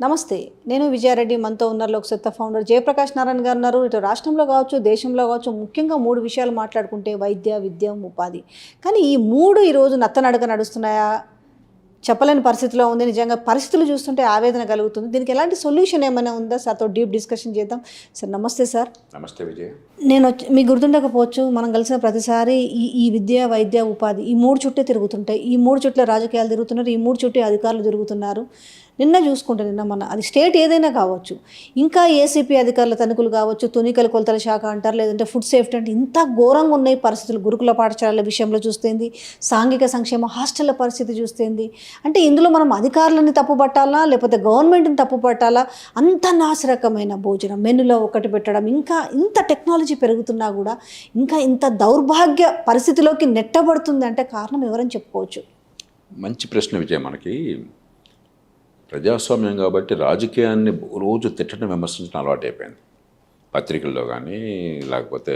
నమస్తే. నేను విజయారెడ్డి. మనతో ఉన్నారు లోక్సత్తా ఫౌండర్ జయప్రకాష్ నారాయణ గారు ఉన్నారు. ఇటు రాష్ట్రంలో కావచ్చు, దేశంలో కావచ్చు, ముఖ్యంగా 3 విషయాలు మాట్లాడుకుంటే వైద్య, విద్య, ఉపాధి. కానీ ఈ 3 ఈరోజు నత్తనడక నడుస్తున్నాయా? చెప్పలేని పరిస్థితిలో ఉంది. నిజంగా పరిస్థితులు చూస్తుంటే ఆవేదన కలుగుతుంది. దీనికి ఎలాంటి సొల్యూషన్ ఏమైనా ఉందా? సార్తో డీప్ డిస్కషన్ చేద్దాం. సార్ నమస్తే సార్. నమస్తే విజయ్. నేను మీకు గుర్తుండకపోవచ్చు, మనం కలిసిన ప్రతిసారి ఈ విద్య, వైద్య, ఉపాధి ఈ 3 చుట్టే తిరుగుతుంటాయి. ఈ 3 చుట్ల రాజకీయాలు తిరుగుతున్నారు, ఈ 3 చుట్టే అధికారులు తిరుగుతున్నారు. నిన్న మన అది స్టేట్ ఏదైనా కావచ్చు, ఇంకా ఏసీపీ అధికారుల తనిఖీలు కావచ్చు, తునికల కొలతల శాఖ అంటారు, లేదంటే ఫుడ్ సేఫ్టీ అంటే ఇంత ఘోరంగా ఉన్నాయి పరిస్థితులు. గురుకుల పాఠశాలల విషయంలో చూస్తేంది, సాంఘిక సంక్షేమ హాస్టళ్ల పరిస్థితి చూస్తేంది. అంటే ఇందులో మనం అధికారులని తప్పుపట్టాలా, లేకపోతే గవర్నమెంట్ని తప్పుపట్టాలా? అంత నాసిరకమైన భోజనం మెనులో ఒకటి పెట్టడం, ఇంకా ఇంత టెక్నాలజీ పెరుగుతున్నా కూడా ఇంకా ఇంత దౌర్భాగ్య పరిస్థితిలోకి నెట్టబడుతుంది అంటే కారణం ఎవరని చెప్పుకోవచ్చు? మంచి ప్రశ్న విజయ్. మనకి ప్రజాస్వామ్యం కాబట్టి రాజకీయాన్ని రోజు తిట్టడం, విమర్శించడం అలవాటు అయిపోయింది. పత్రికల్లో కానీ, లేకపోతే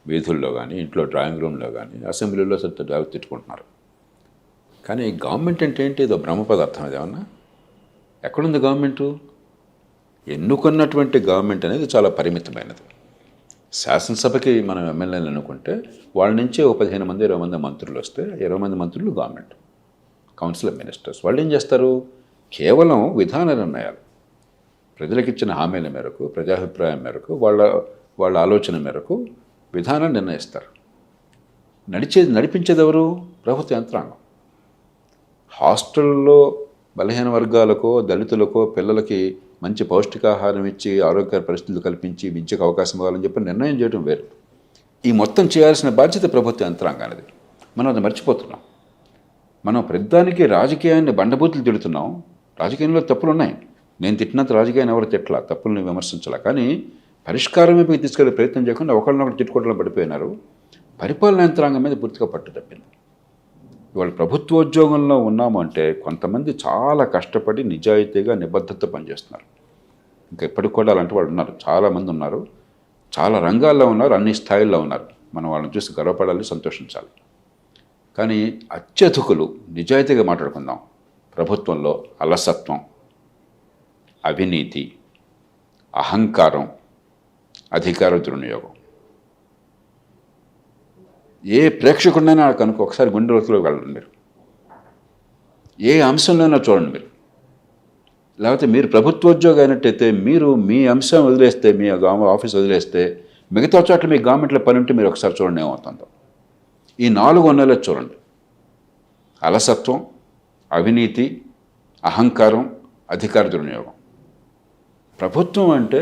వీధుల్లో కానీ, ఇంట్లో డ్రాయింగ్ రూమ్లో కానీ, అసెంబ్లీలో తిట్టుకుంటున్నారు. కానీ గవర్నమెంట్ అంటే ఏంటి? ఏదో బ్రహ్మ పదార్థం. అదేమన్నా ఎక్కడుంది గవర్నమెంటు? ఎన్నుకున్నటువంటి గవర్నమెంట్ అనేది చాలా పరిమితమైనది. శాసనసభకి మనం ఎమ్మెల్యేలు ఎన్నుకుంటే వాళ్ళ నుంచే 15 మంది 20 మంది మంత్రులు వస్తే 20 మంది మంత్రులు గవర్నమెంట్, కౌన్సిల్ ఆఫ్ మినిస్టర్స్. వాళ్ళు ఏం చేస్తారు? కేవలం విధాన నిర్ణయాలు, ప్రజలకు ఇచ్చిన హామీల మేరకు, ప్రజాభిప్రాయం మేరకు, వాళ్ళ ఆలోచన మేరకు విధానాన్ని నిర్ణయిస్తారు. నడిపించేది ఎవరు? ప్రభుత్వ యంత్రాంగం. హాస్టల్లో బలహీన వర్గాలకో, దళితులకో, పిల్లలకి మంచి పౌష్టికాహారం ఇచ్చి, ఆరోగ్య పరిస్థితులు కల్పించి, విద్యకు అవకాశం ఇవ్వాలని చెప్పి నిర్ణయం చేయడం వేరు. ఈ మొత్తం చేయాల్సిన బాధ్యత ప్రభుత్వ యంత్రాంగానిది. మనం అది మర్చిపోతున్నాం. మనం ప్రతిదానికి రాజకీయాన్ని బండబూతులు తిడుతున్నాం. రాజకీయంలో తప్పులు ఉన్నాయి. నేను తిట్టినంత రాజకీయాన్ని ఎవరు తిట్టలా, తప్పుల్ని విమర్శించాల. కానీ పరిష్కారం వైపు తీసుకెళ్లే ప్రయత్నం చేయకుండా ఒకళ్ళనొకరు తిట్టుకోవడంలో పడిపోయినారు. పరిపాలన యంత్రాంగం మీద పూర్తిగా పట్టు తప్పింది. ఇవాళ ప్రభుత్వోద్యోగంలో ఉన్నాము అంటే కొంతమంది చాలా కష్టపడి నిజాయితీగా నిబద్ధత పనిచేస్తున్నారు. ఇంకా ఇప్పటికి కూడా అలాంటి వాళ్ళు ఉన్నారు, చాలామంది ఉన్నారు. చాలా రంగాల్లో ఉన్నారు, అన్ని స్థాయిల్లో ఉన్నారు. మనం వాళ్ళని చూసి గర్వపడాలి, సంతోషించాలి. కానీ అత్యధికులు, నిజాయితీగా మాట్లాడుకుందాం, ప్రభుత్వంలో అలసత్వం, అవినీతి, అహంకారం, అధికార దుర్వినియోగం. ఏ ప్రేక్షకుడినైనా కనుక ఒకసారి గుండె లోతులోకి వెళ్ళండి మీరు. ఏ అంశంలోనైనా చూడండి మీరు. లేకపోతే మీరు ప్రభుత్వోద్యోగం అయినట్టయితే మీరు మీ అంశం వదిలేస్తే, మీ ఆఫీస్ వదిలేస్తే, మిగతా చోట్ల మీ గవర్నమెంట్లో పని ఉంటే మీరు ఒకసారి చూడండి ఏమవుతుందో. ఈ 4 నెలలు చూడండి. అలసత్వం, అవినీతి, అహంకారం, అధికార దుర్వినియోగం. ప్రభుత్వం అంటే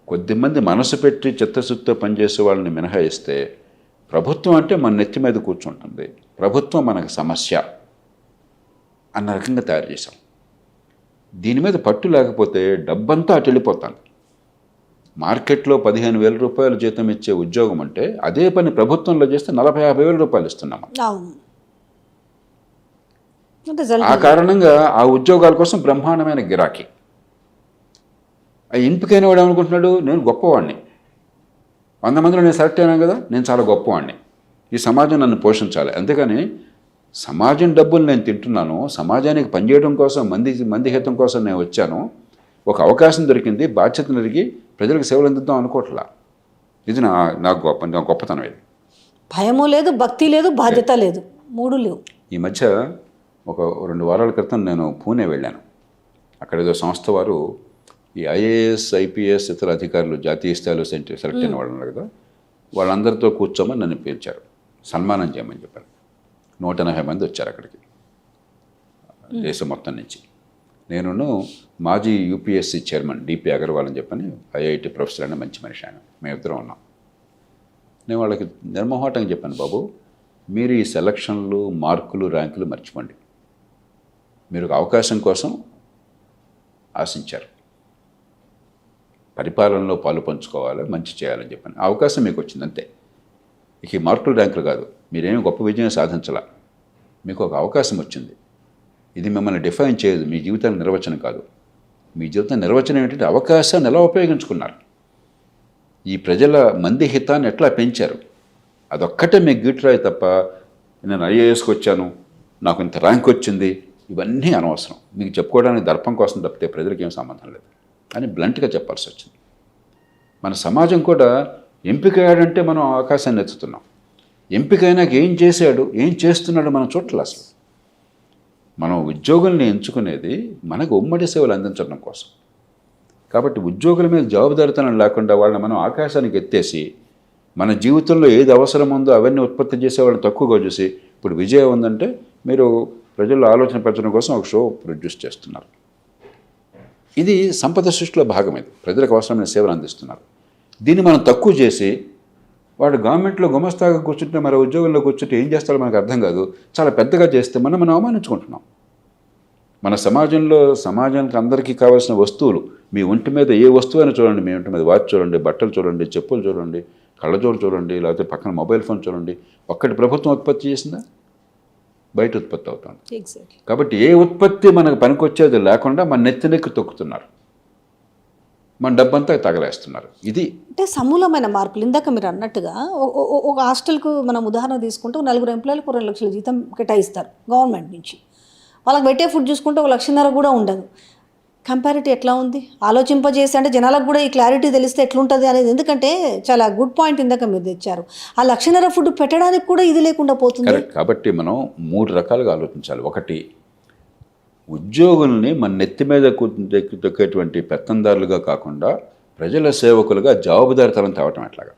కొద్దిమంది మనసు పెట్టి చిత్తశుద్ధితో పనిచేసే వాళ్ళని మినహాయిస్తే, ప్రభుత్వం అంటే మన నెత్తి మీద కూర్చుంటుంది, ప్రభుత్వం మనకు సమస్య అన్న రకంగా తయారు చేశాం. దీని మీద పట్టు లేకపోతే డబ్బంతా అటు వెళ్ళిపోతాను. మార్కెట్లో 15,000 రూపాయలు జీతం ఇచ్చే ఉద్యోగం అంటే అదే పని ప్రభుత్వంలో చేస్తే 40,000-50,000 రూపాయలు ఇస్తున్నాము. ఆ కారణంగా ఆ ఉద్యోగాల కోసం బ్రహ్మాండమైన గిరాకీ. ఆ ఎంపికైన వాడు ఏమనుకుంటున్నాడు? నేను గొప్పవాడిని, 100 మందిలో నేను సెలెక్ట్ అయినాను కదా, నేను చాలా గొప్పవాడిని, ఈ సమాజం నన్ను పోషించాలి. అంతేగాని సమాజం డబ్బులు నేను తింటున్నాను, సమాజానికి పనిచేయడం కోసం, మంది హితం కోసం నేను వచ్చాను, ఒక అవకాశం దొరికింది, బాధ్యత నెరిగి ప్రజలకు సేవలు అందిద్దాం అనుకోవట్లా. ఇది నా గొప్పతనం. ఇది భయము లేదు, భక్తి లేదు, బాధ్యత లేదు, 3 లేవు. ఈ మధ్య ఒక 2 వారాల క్రితం నేను పూణే వెళ్ళాను. అక్కడ ఏదో సంస్థ వారు ఈ ఐఏఎస్, ఐపీఎస్, ఇతర అధికారులు జాతీయ స్థాయిలో సెలెక్ట్ అయిన వాళ్ళు ఉన్నారు కదా, వాళ్ళందరితో కూర్చోమని నన్ను పిలిచారు, సన్మానం చేయమని చెప్పారు. 180 మంది వచ్చారు అక్కడికి, దేశం మొత్తం నుంచి. నేను మాజీ యూపీఎస్సీ చైర్మన్ డిపి అగర్వాల్ అని చెప్పని ఐఐటి ప్రొఫెసర్ అనే మంచి మనిషి ఆయన, మేమిద్దరం ఉన్నాం. నేను వాళ్ళకి నిర్మోహటంగా చెప్పాను, బాబు మీరు ఈ సెలక్షన్లు, మార్కులు, ర్యాంకులు మర్చిపోండి. మీరు ఒక అవకాశం కోసం ఆశించారు, పరిపాలనలో పాలు పంచుకోవాలి, మంచి చేయాలని చెప్పాను. ఆ అవకాశం మీకు వచ్చింది అంతే. ఇక ఈ మార్కులు, ర్యాంకులు కాదు, మీరేమి గొప్ప విజయం సాధించాల, మీకు ఒక అవకాశం వచ్చింది. ఇది మిమ్మల్ని డిఫైన్ చేయదు, మీ జీవితానికి నిర్వచనం కాదు. మీ జీవితం నిర్వచనం ఏంటంటే అవకాశాన్ని ఎలా ఉపయోగించుకున్నారు, ఈ ప్రజల మంది హితాన్ని ఎట్లా పెంచారు, అదొక్కటే మీకు గీటురాయి తప్ప నేను ఐఏఎస్కి వచ్చాను, నాకు ఇంత ర్యాంక్ వచ్చింది, ఇవన్నీ అనవసరం, మీకు చెప్పుకోవడానికి దర్పం కోసం తప్పితే ప్రజలకు ఏం సంబంధం లేదు అని బ్లంట్గా చెప్పాల్సి వచ్చింది. మన సమాజం కూడా ఎంపికయ్యాడంటే మనం ఆకాశాన్ని ఎత్తుతున్నాం. ఎంపికైనాక ఏం చేశాడు, ఏం చేస్తున్నాడు మనం చూడాలి. అసలు మనం ఉద్యోగుల్ని ఎంచుకునేది మనకు ఉమ్మడి సేవలు అందించడం కోసం. కాబట్టి ఉద్యోగుల మీద జవాబుదారితనం లేకుండా వాళ్ళని మనం ఆకాశానికి ఎత్తేసి మన జీవితంలో ఏది అవసరం ఉందో అవన్నీ ఉత్పత్తి చేసే వాళ్ళని తక్కువగా చూసి, ఇప్పుడు విజయం ఉందంటే మీరు ప్రజల్లో ఆలోచన పెంచడం కోసం ఒక షో ప్రొడ్యూస్ చేస్తున్నారు. ఇది సంపద సృష్టిలో భాగం. ఇది ప్రజలకు అవసరమైన సేవలు అందిస్తున్నారు. దీన్ని మనం తక్కువ చేసి వాడు గవర్నమెంట్లో గుమస్తాగా కూర్చుంటే మరి ఉద్యోగంలో కూర్చుంటే ఏం చేస్తాడో మనకు అర్థం కాదు. చాలా పెద్దగా చేస్తే మనం అవమానించుకుంటున్నాం. మన సమాజానికి అందరికీ కావాల్సిన వస్తువులు, మీ ఒంటి మీద ఏ వస్తువు అయినా చూడండి, మీ ఒంటి మీద వాచ్ చూడండి, బట్టలు చూడండి, చెప్పులు చూడండి, కళ్ళజోడు చూడండి, లేకపోతే పక్కన మొబైల్ ఫోన్ చూడండి, ఒక్కటి ప్రభుత్వం ఉత్పత్తి చేసిందా? బయట ఉత్పత్తి అవుతుంది. కాబట్టి ఏ ఉత్పత్తి మనకు పనికొచ్చేది లేకుండా మన నెత్తినెక్కి తొక్కుతున్నారు, మన డబ్బంతా తగలేస్తున్నారు. ఇది అంటే సమూలమైన మార్పులు. ఇందాక మీరు అన్నట్టుగా ఒక హాస్టల్కు మనం ఉదాహరణ తీసుకుంటే 4 ఎంప్లాయీలకు 2 లక్షల జీతం కేటాయిస్తారు గవర్నమెంట్ నుంచి. వాళ్ళకి పెట్టే ఫుడ్ చూసుకుంటే 1,50,000 కూడా ఉండదు. కంపారిటీ ఎట్లా ఉంది ఆలోచింపజేసి, అంటే జనాలకు కూడా ఈ క్లారిటీ తెలిస్తే ఎట్లుంటుంది అనేది. ఎందుకంటే చాలా గుడ్ పాయింట్ ఇందాక మీరు తెచ్చారు. ఆ 1,50,000 ఫుడ్ పెట్టడానికి కూడా ఇది లేకుండా పోతుంది. కరెక్ట్. కాబట్టి మనం 3 రకాలుగా ఆలోచించాలి. ఒకటి, ఉద్యోగుల్ని మన నెత్తి మీద తొక్కేటువంటి పెత్తందారులుగా కాకుండా ప్రజల సేవకులుగా జవాబుదారితనం తేవటం. ఎట్లాగా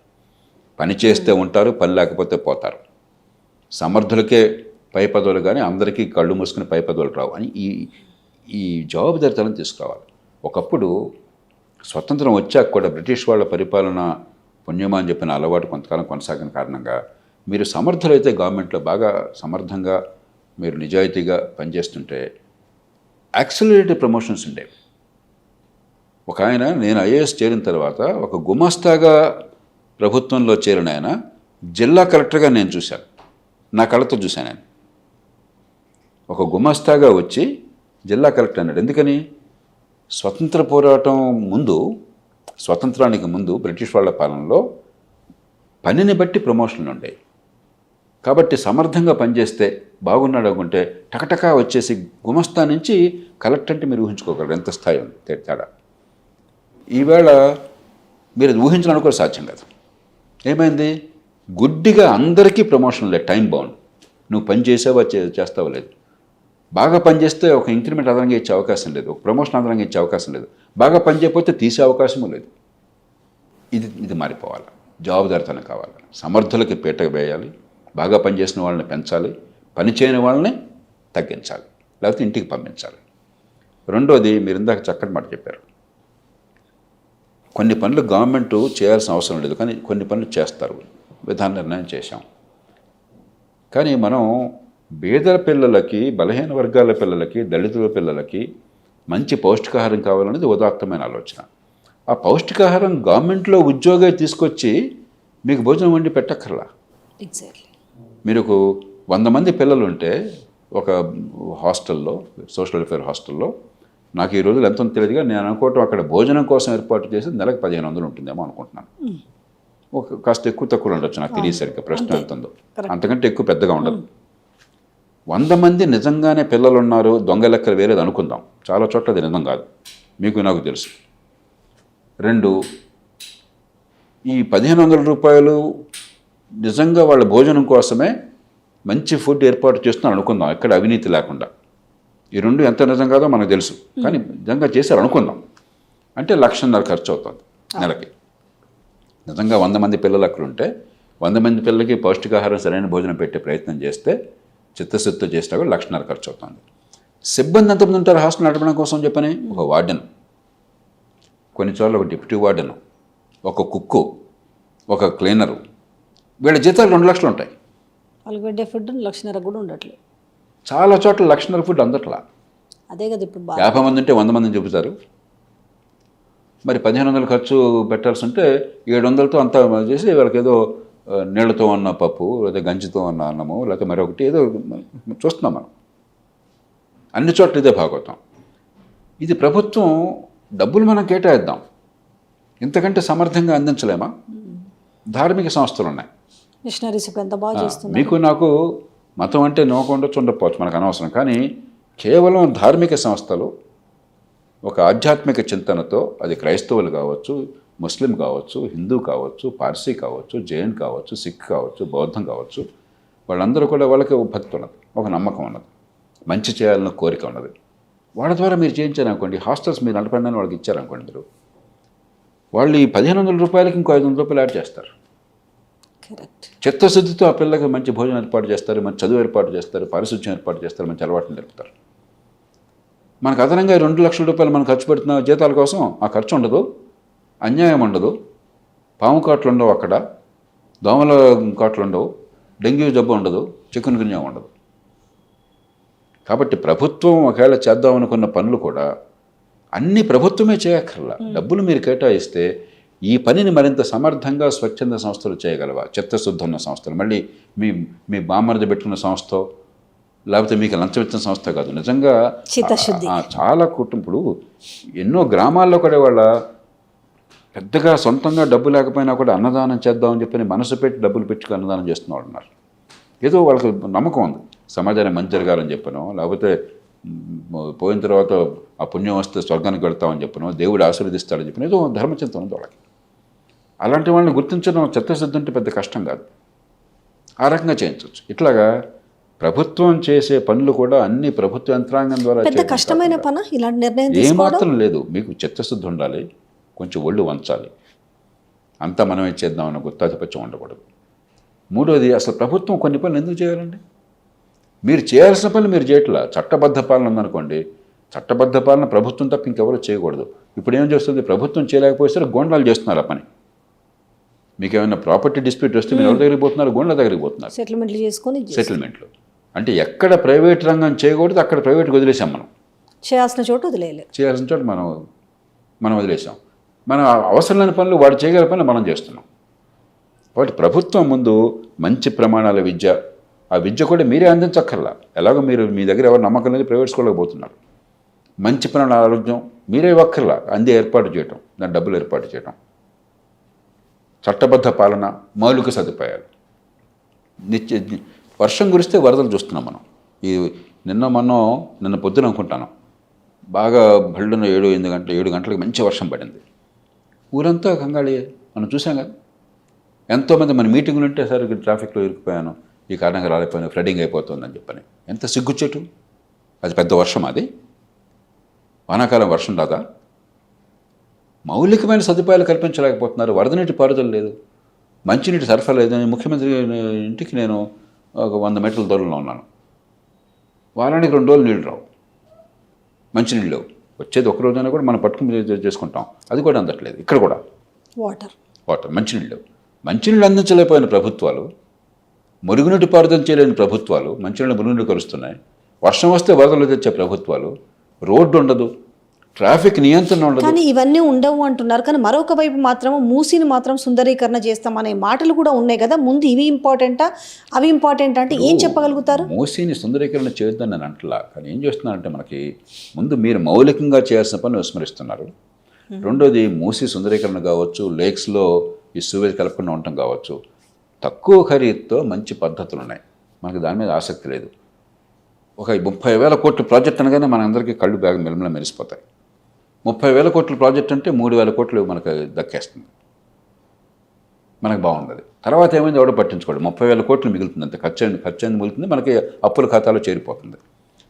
పని చేస్తే ఉంటారు, పని లేకపోతే పోతారు. సమర్థులకే పై పదవులు కానీ అందరికీ కళ్ళు మూసుకుని పై పదవులు రావు అని ఈ జవాబుదారితనం తీసుకురావాలి. ఒకప్పుడు స్వతంత్రం వచ్చాక కూడా బ్రిటిష్ వాళ్ళ పరిపాలన పుణ్యమా అని చెప్పిన అలవాటు కొంతకాలం కొనసాగిన కారణంగా మీరు సమర్థులైతే గవర్నమెంట్లో బాగా సమర్థంగా మీరు నిజాయితీగా పనిచేస్తుంటే యాక్సిలరేటెడ్ ప్రమోషన్స్ ఉండేవి. ఒక ఆయన, నేను ఐఏఎస్ చేరిన తర్వాత ఒక గుమస్తాగా ప్రభుత్వంలో చేరిన ఆయన జిల్లా కలెక్టర్గా నేను చూశాను, నా కళ్ళతో చూశాను. నేను ఒక గుమస్తాగా వచ్చి జిల్లా కలెక్టర్ అన్నాడు. ఎందుకని? స్వతంత్ర పోరాటం ముందు, స్వతంత్రానికి ముందు బ్రిటిష్ వాళ్ళ పాలనలో పనిని బట్టి ప్రమోషన్లు ఉండేవి. కాబట్టి సమర్థంగా పనిచేస్తే బాగున్నాడు అనుకుంటే టకటకా వచ్చేసి గుమస్తా నుంచి కలెక్టర్ అంటే మీరు ఊహించుకోగలరు ఎంత స్థాయి ఉంది తేడా. ఈవేళ మీరు ఊహించాలని కూడా సాధ్యం కాదు. ఏమైంది? గుడ్డిగా అందరికీ ప్రమోషన్ లేదు, టైం బౌండ్. నువ్వు పని చేసావా చేస్తావా లేదు. బాగా పనిచేస్తే ఒక ఇంక్రిమెంట్ అదనంగా ఇచ్చే అవకాశం లేదు, ఒక ప్రమోషన్ అదనంగా ఇచ్చే అవకాశం లేదు, బాగా పనిచేయకపోతే తీసే అవకాశము లేదు. ఇది మారిపోవాలి. జవాబుదారితనం కావాలి. సమర్థులకి పీటకు వేయాలి, బాగా పనిచేసిన వాళ్ళని పెంచాలి, పని చేయని వాళ్ళని తగ్గించాలి, లేకపోతే ఇంటికి పంపించాలి. రెండోది, మీరు ఇందాక చక్కటి మాట చెప్పారు. కొన్ని పనులు గవర్నమెంట్ చేయాల్సిన అవసరం లేదు, కానీ కొన్ని పనులు చేస్తారు. విధాన నిర్ణయం చేశాం. కానీ మనం పేదల పిల్లలకి, బలహీన వర్గాల పిల్లలకి, దళితుల పిల్లలకి మంచి పౌష్టికాహారం కావాలనేది ఉదాత్తమైన ఆలోచన. ఆ పౌష్టికాహారం గవర్నమెంట్లో ఉద్యోగి తీసుకొచ్చి మీకు భోజనం వండి పెట్టక్కర్లా. ఎగ్జాక్ట్లీ. మీరు 100 మంది పిల్లలు ఉంటే ఒక హాస్టల్లో, సోషల్ వెల్ఫేర్ హాస్టల్లో, నాకు ఈ రోజులు ఎంత తెలియదుగా నేను అనుకోవటం అక్కడ భోజనం కోసం ఏర్పాటు చేసి నెలకు 1,500 ఉంటుందేమో అనుకుంటున్నాను. ఒక కాస్త ఎక్కువ తక్కువ ఉండొచ్చు, నాకు తెలియదు సరిగ్గా ప్రశ్న ఎంత ఉందో. అంతకంటే ఎక్కువ పెద్దగా ఉండదు. 100 మంది నిజంగానే పిల్లలు ఉన్నారు, దొంగ లెక్కలు వేరేది అనుకుందాం. చాలా చోట్ల అది నిజం కాదు, మీకు నాకు తెలుసు. 2, ఈ 1,500 రూపాయలు నిజంగా వాళ్ళ భోజనం కోసమే మంచి ఫుడ్ ఏర్పాటు చేస్తున్నారు అనుకుందాం, ఎక్కడ అవినీతి లేకుండా. ఈ 2 ఎంత నిజం కాదో మనకు తెలుసు, కానీ నిజంగా చేశారు అనుకుందాం. అంటే 1,50,000 ఖర్చు అవుతుంది నెలకి. నిజంగా 100 మంది పిల్లలు అక్కడ ఉంటే 100 మంది పిల్లలకి పౌష్టికాహారం సరైన భోజనం పెట్టే ప్రయత్నం చేస్తే, చిత్తశుద్ధితో చేసినా కూడా 1,50,000 ఖర్చు అవుతుంది. సిబ్బంది ఎంతమంది ఉంటారు హాస్టల్ నడపడం కోసం చెప్పని? ఒక వార్డెన్, కొన్ని చోట్ల ఒక డిప్యూటీ వార్డెన్, ఒక కుక్కు, ఒక క్లీనరు. వీళ్ళ జీతాలు 2 లక్షలు ఉంటాయి. వాళ్ళకి పెట్టే ఫుడ్ 1,50,000 కూడా ఉండట్లేదు. చాలా చోట్ల 1,50,000 ఫుడ్ అందట్లా. అదే కదా ఇప్పుడు 50 మంది ఉంటే 100 మందిని చెబుతారు. మరి 1,500 ఖర్చు పెట్టాల్సి ఉంటే 700తో అంతా చేసి వాళ్ళకి ఏదో నీళ్లతో ఉన్న పప్పు, లేదా గంజితో ఉన్న అన్నము, లేకపోతే మరొకటి ఏదో చూస్తున్నాం మనం. అన్ని చోట్ల ఇదే భాగవతం. ఇది ప్రభుత్వం డబ్బులు మనం కేటాయిద్దాం, ఇంతకంటే సమర్థంగా అందించలేమా? ధార్మిక సంస్థలు ఉన్నాయి, మిషనరీస్ ఎంత బాగా చేస్తున్నారు. మీకు నాకు మతం అంటే నోకుండా ఉండకపోవచ్చు, మనకు అనవసరం. కానీ కేవలం ధార్మిక సంస్థలు ఒక ఆధ్యాత్మిక చింతనతో, అది క్రైస్తవులు కావచ్చు, ముస్లిం కావచ్చు, హిందూ కావచ్చు, పార్సీ కావచ్చు, జైన్ కావచ్చు, సిక్ కావచ్చు, బౌద్ధం కావచ్చు, వాళ్ళందరూ కూడా వాళ్ళకి ఒక భక్తి ఉన్నది, ఒక నమ్మకం ఉన్నది, మంచి చేయాలన్న కోరిక ఉన్నది. వాళ్ళ ద్వారా మీరు చేయించారనుకోండి, హాస్టల్స్ మీరు నడపండి వాళ్ళకి ఇచ్చారనుకోండి, మీరు వాళ్ళు ఈ 1500 రూపాయలకి ఇంకో 500 రూపాయలు యాడ్ చేస్తారు. కరెక్ట్. చిత్తశుద్ధితో ఆ పిల్లకి మంచి భోజనం ఏర్పాటు చేస్తారు, మంచి చదువు ఏర్పాటు చేస్తారు, పారిశుధ్యం ఏర్పాటు చేస్తారు, మంచి అలవాట్లు నేర్పుతారు. మనకు అదనంగా 2 లక్షల రూపాయలు మనం ఖర్చు పెడుతున్న జీతాల కోసం ఆ ఖర్చు ఉండదు, అన్యాయం ఉండదు, పాము కాట్లు ఉండవు, అక్కడ దోమల కాట్లు ఉండవు, డెంగ్యూ జబ్బు ఉండదు, చికెన్ గున్యా ఉండదు. కాబట్టి ప్రభుత్వం ఒకవేళ చేద్దాం అనుకున్న పనులు కూడా అన్ని ప్రభుత్వమే చేయక్కర్లా. డబ్బులు మీరు కేటాయిస్తే ఈ పనిని మరింత సమర్థంగా స్వచ్ఛంద సంస్థలు చేయగలవా, చిత్తశుద్ధి ఉన్న సంస్థలు. మళ్ళీ మీ మీ బామ్మరిది పెట్టుకున్న సంస్థ, లేకపోతే మీకు లంచం ఇచ్చిన సంస్థ కాదు, నిజంగా చిత్తశుద్ధి. చాలా కుటుంబాలు ఎన్నో గ్రామాల్లో కూడా వాళ్ళ పెద్దగా సొంతంగా డబ్బు లేకపోయినా కూడా అన్నదానం చేద్దామని చెప్పని మనసు పెట్టి డబ్బులు పెట్టుకుని అన్నదానం చేస్తున్న వాళ్ళు ఉన్నారు. ఏదో వాళ్ళకి నమ్మకం ఉంది, సమాజానికి మంచి జరగాలని చెప్పను, లేకపోతే పోయిన తర్వాత ఆ పుణ్యం వస్తే స్వర్గానికి వెళ్తామని చెప్పను, దేవుడు ఆశీర్వదిస్తాడని చెప్పిన ఏదో ధర్మచింత ఉంది వాళ్ళకి. అలాంటి వాళ్ళని గుర్తించడం చిత్తశుద్ధి అంటే పెద్ద కష్టం కాదు, ఆ రకంగా చేయించవచ్చు. ఇట్లాగా ప్రభుత్వం చేసే పనులు కూడా అన్ని ప్రభుత్వ యంత్రాంగం ద్వారా పెద్ద కష్టమైన పని ఇలాంటి నిర్ణయం ఏమాత్రం లేదు. మీకు చిత్తశుద్ధి ఉండాలి, కొంచెం ఒళ్ళు వంచాలి, అంతా మనమే చేద్దామన్న గుత్తాధిపత్యం ఉండకూడదు. మూడోది, అసలు ప్రభుత్వం కొన్ని పనులు ఎందుకు చేయాలండి? మీరు చేయాల్సిన పనులు మీరు చేయట్లా. చట్టబద్ధ పాలన ఉందనుకోండి, చట్టబద్ధ పాలన ప్రభుత్వం తప్ప ఇంకెవరూ చేయకూడదు. ఇప్పుడు ఏం చేస్తుంది, ప్రభుత్వం చేయలేకపోతే గోండాలు చేస్తున్నారు ఆ పని. మీకు ఏమైనా ప్రాపర్టీ డిస్ప్యూట్ వస్తే మీరు ఎవరి దగ్గరికి పోతున్నారు? గోండ్ల దగ్గరికి పోతున్నారు, సెటిల్మెంట్లు చేసుకొని. సెటిల్మెంట్లు అంటే ఎక్కడ ప్రైవేట్ రంగం చేయకూడదు అక్కడ ప్రైవేట్కి వదిలేసాం. మనం చేయాల్సిన చోటు వదిలేయలేదు, చేయాల్సిన చోటు మనం వదిలేసాం. మన అవసరం లేని పనులు వాడు చేయగల పనులు మనం చేస్తున్నాం. కాబట్టి ప్రభుత్వం ముందు మంచి ప్రమాణాల విద్య, ఆ విద్య కూడా మీరే అందించక్కర్లా. ఎలాగో మీరు మీ దగ్గర ఎవరు నమ్మకం లేదు ప్రైవేట్ స్కూల్కి పోతున్నారు. మంచి ప్రమాణాల ఆరోగ్యం మీరే ఇవ్వక్కర్లా, అందే ఏర్పాటు చేయటం, దాని డబ్బులు ఏర్పాటు చేయటం, చట్టబద్ధ పాలన, మౌలిక సదుపాయాలు. వర్షం కురిస్తే వరదలు చూస్తున్నాం మనం. ఈ నిన్న పొద్దున అనుకుంటాను, బాగా బళ్ళున 7 గంటలకు మంచి వర్షం పడింది. ఊరంతా కంగాళి మనం చూసాం కదా. ఎంతోమంది మన మీటింగులు ఉంటే సార్ ట్రాఫిక్లో ఇరుక్కుపోయాను, ఈ కారణంగా రాలేకపోయాను, ఫ్లడింగ్ అయిపోతుందని చెప్పని. ఎంత సిగ్గుచ్చేటు. అది పెద్ద వర్షం, అది వానాకాలం వర్షం రాదా? మౌలికమైన సదుపాయాలు కల్పించలేకపోతున్నారు. వరద నీటి పారుదల లేదు, మంచినీటి సరఫరా లేదు. ముఖ్యమంత్రి ఇంటికి నేను ఒక 100 మీటర్ల దూరంలో ఉన్నాను. వారానికి 2 రోజులు నీళ్ళు రావు, మంచినీళ్ళు లేవు. వచ్చేది ఒక రోజైనా కూడా మనం పట్టుకుని చేసుకుంటాం, అది కూడా అందట్లేదు. ఇక్కడ కూడా వాటర్ మంచినీళ్ళు లేవు. మంచినీళ్ళు అందించలేకపోయిన ప్రభుత్వాలు, మురుగునీటి పారుదల చేయలేని ప్రభుత్వాలు మంచినీళ్ళు మురుగునీళ్ళు కలుస్తున్నాయి. వర్షం వస్తే వరదలు తెచ్చే ప్రభుత్వాలు, రోడ్డు ఉండదు, ట్రాఫిక్ నియంత్రణ ఉండదు. కానీ ఇవన్నీ ఉండవు అంటున్నారు. కానీ మరొక వైపు మాత్రం మూసీని మాత్రం సుందరీకరణ చేస్తామనే మాటలు కూడా ఉన్నాయి కదా. ముందు ఇవి ఇంపార్టెంటా అవి ఇంపార్టెంటా అంటే ఏం చెప్పగలుగుతారు? మూసీని సుందరీకరణ చేయొద్దని నేను అంటలా. కానీ ఏం చేస్తున్నారంటే, మనకి ముందు మీరు మౌలికంగా చేయాల్సిన పని విస్మరిస్తున్నారు. రెండోది, మూసీ సుందరీకరణ కావచ్చు, లేక్స్లో ఈ సూవేజ్ కలపకుండా ఉండటం కావచ్చు, తక్కువ ఖరీదుతో మంచి పద్ధతులు ఉన్నాయి. మనకి దాని మీద ఆసక్తి లేదు. ఒక 30,000 కోట్ల ప్రాజెక్ట్ అనగానే మనందరికీ కళ్ళు బ్యాగ్ మెల్లమెల్ల మెరిసిపోతాయి. 30,000 కోట్ల ప్రాజెక్ట్ అంటే 3,000 కోట్లు మనకు దక్కేస్తుంది, మనకు బాగుండదు. తర్వాత ఏమైంది ఎవడో పట్టించుకోడు. 30,000 కోట్లు మిగులుతుంది, అంతే ఖర్చు అయింది మిగులుతుంది, మనకి అప్పుల ఖాతాలో చేరిపోతుంది.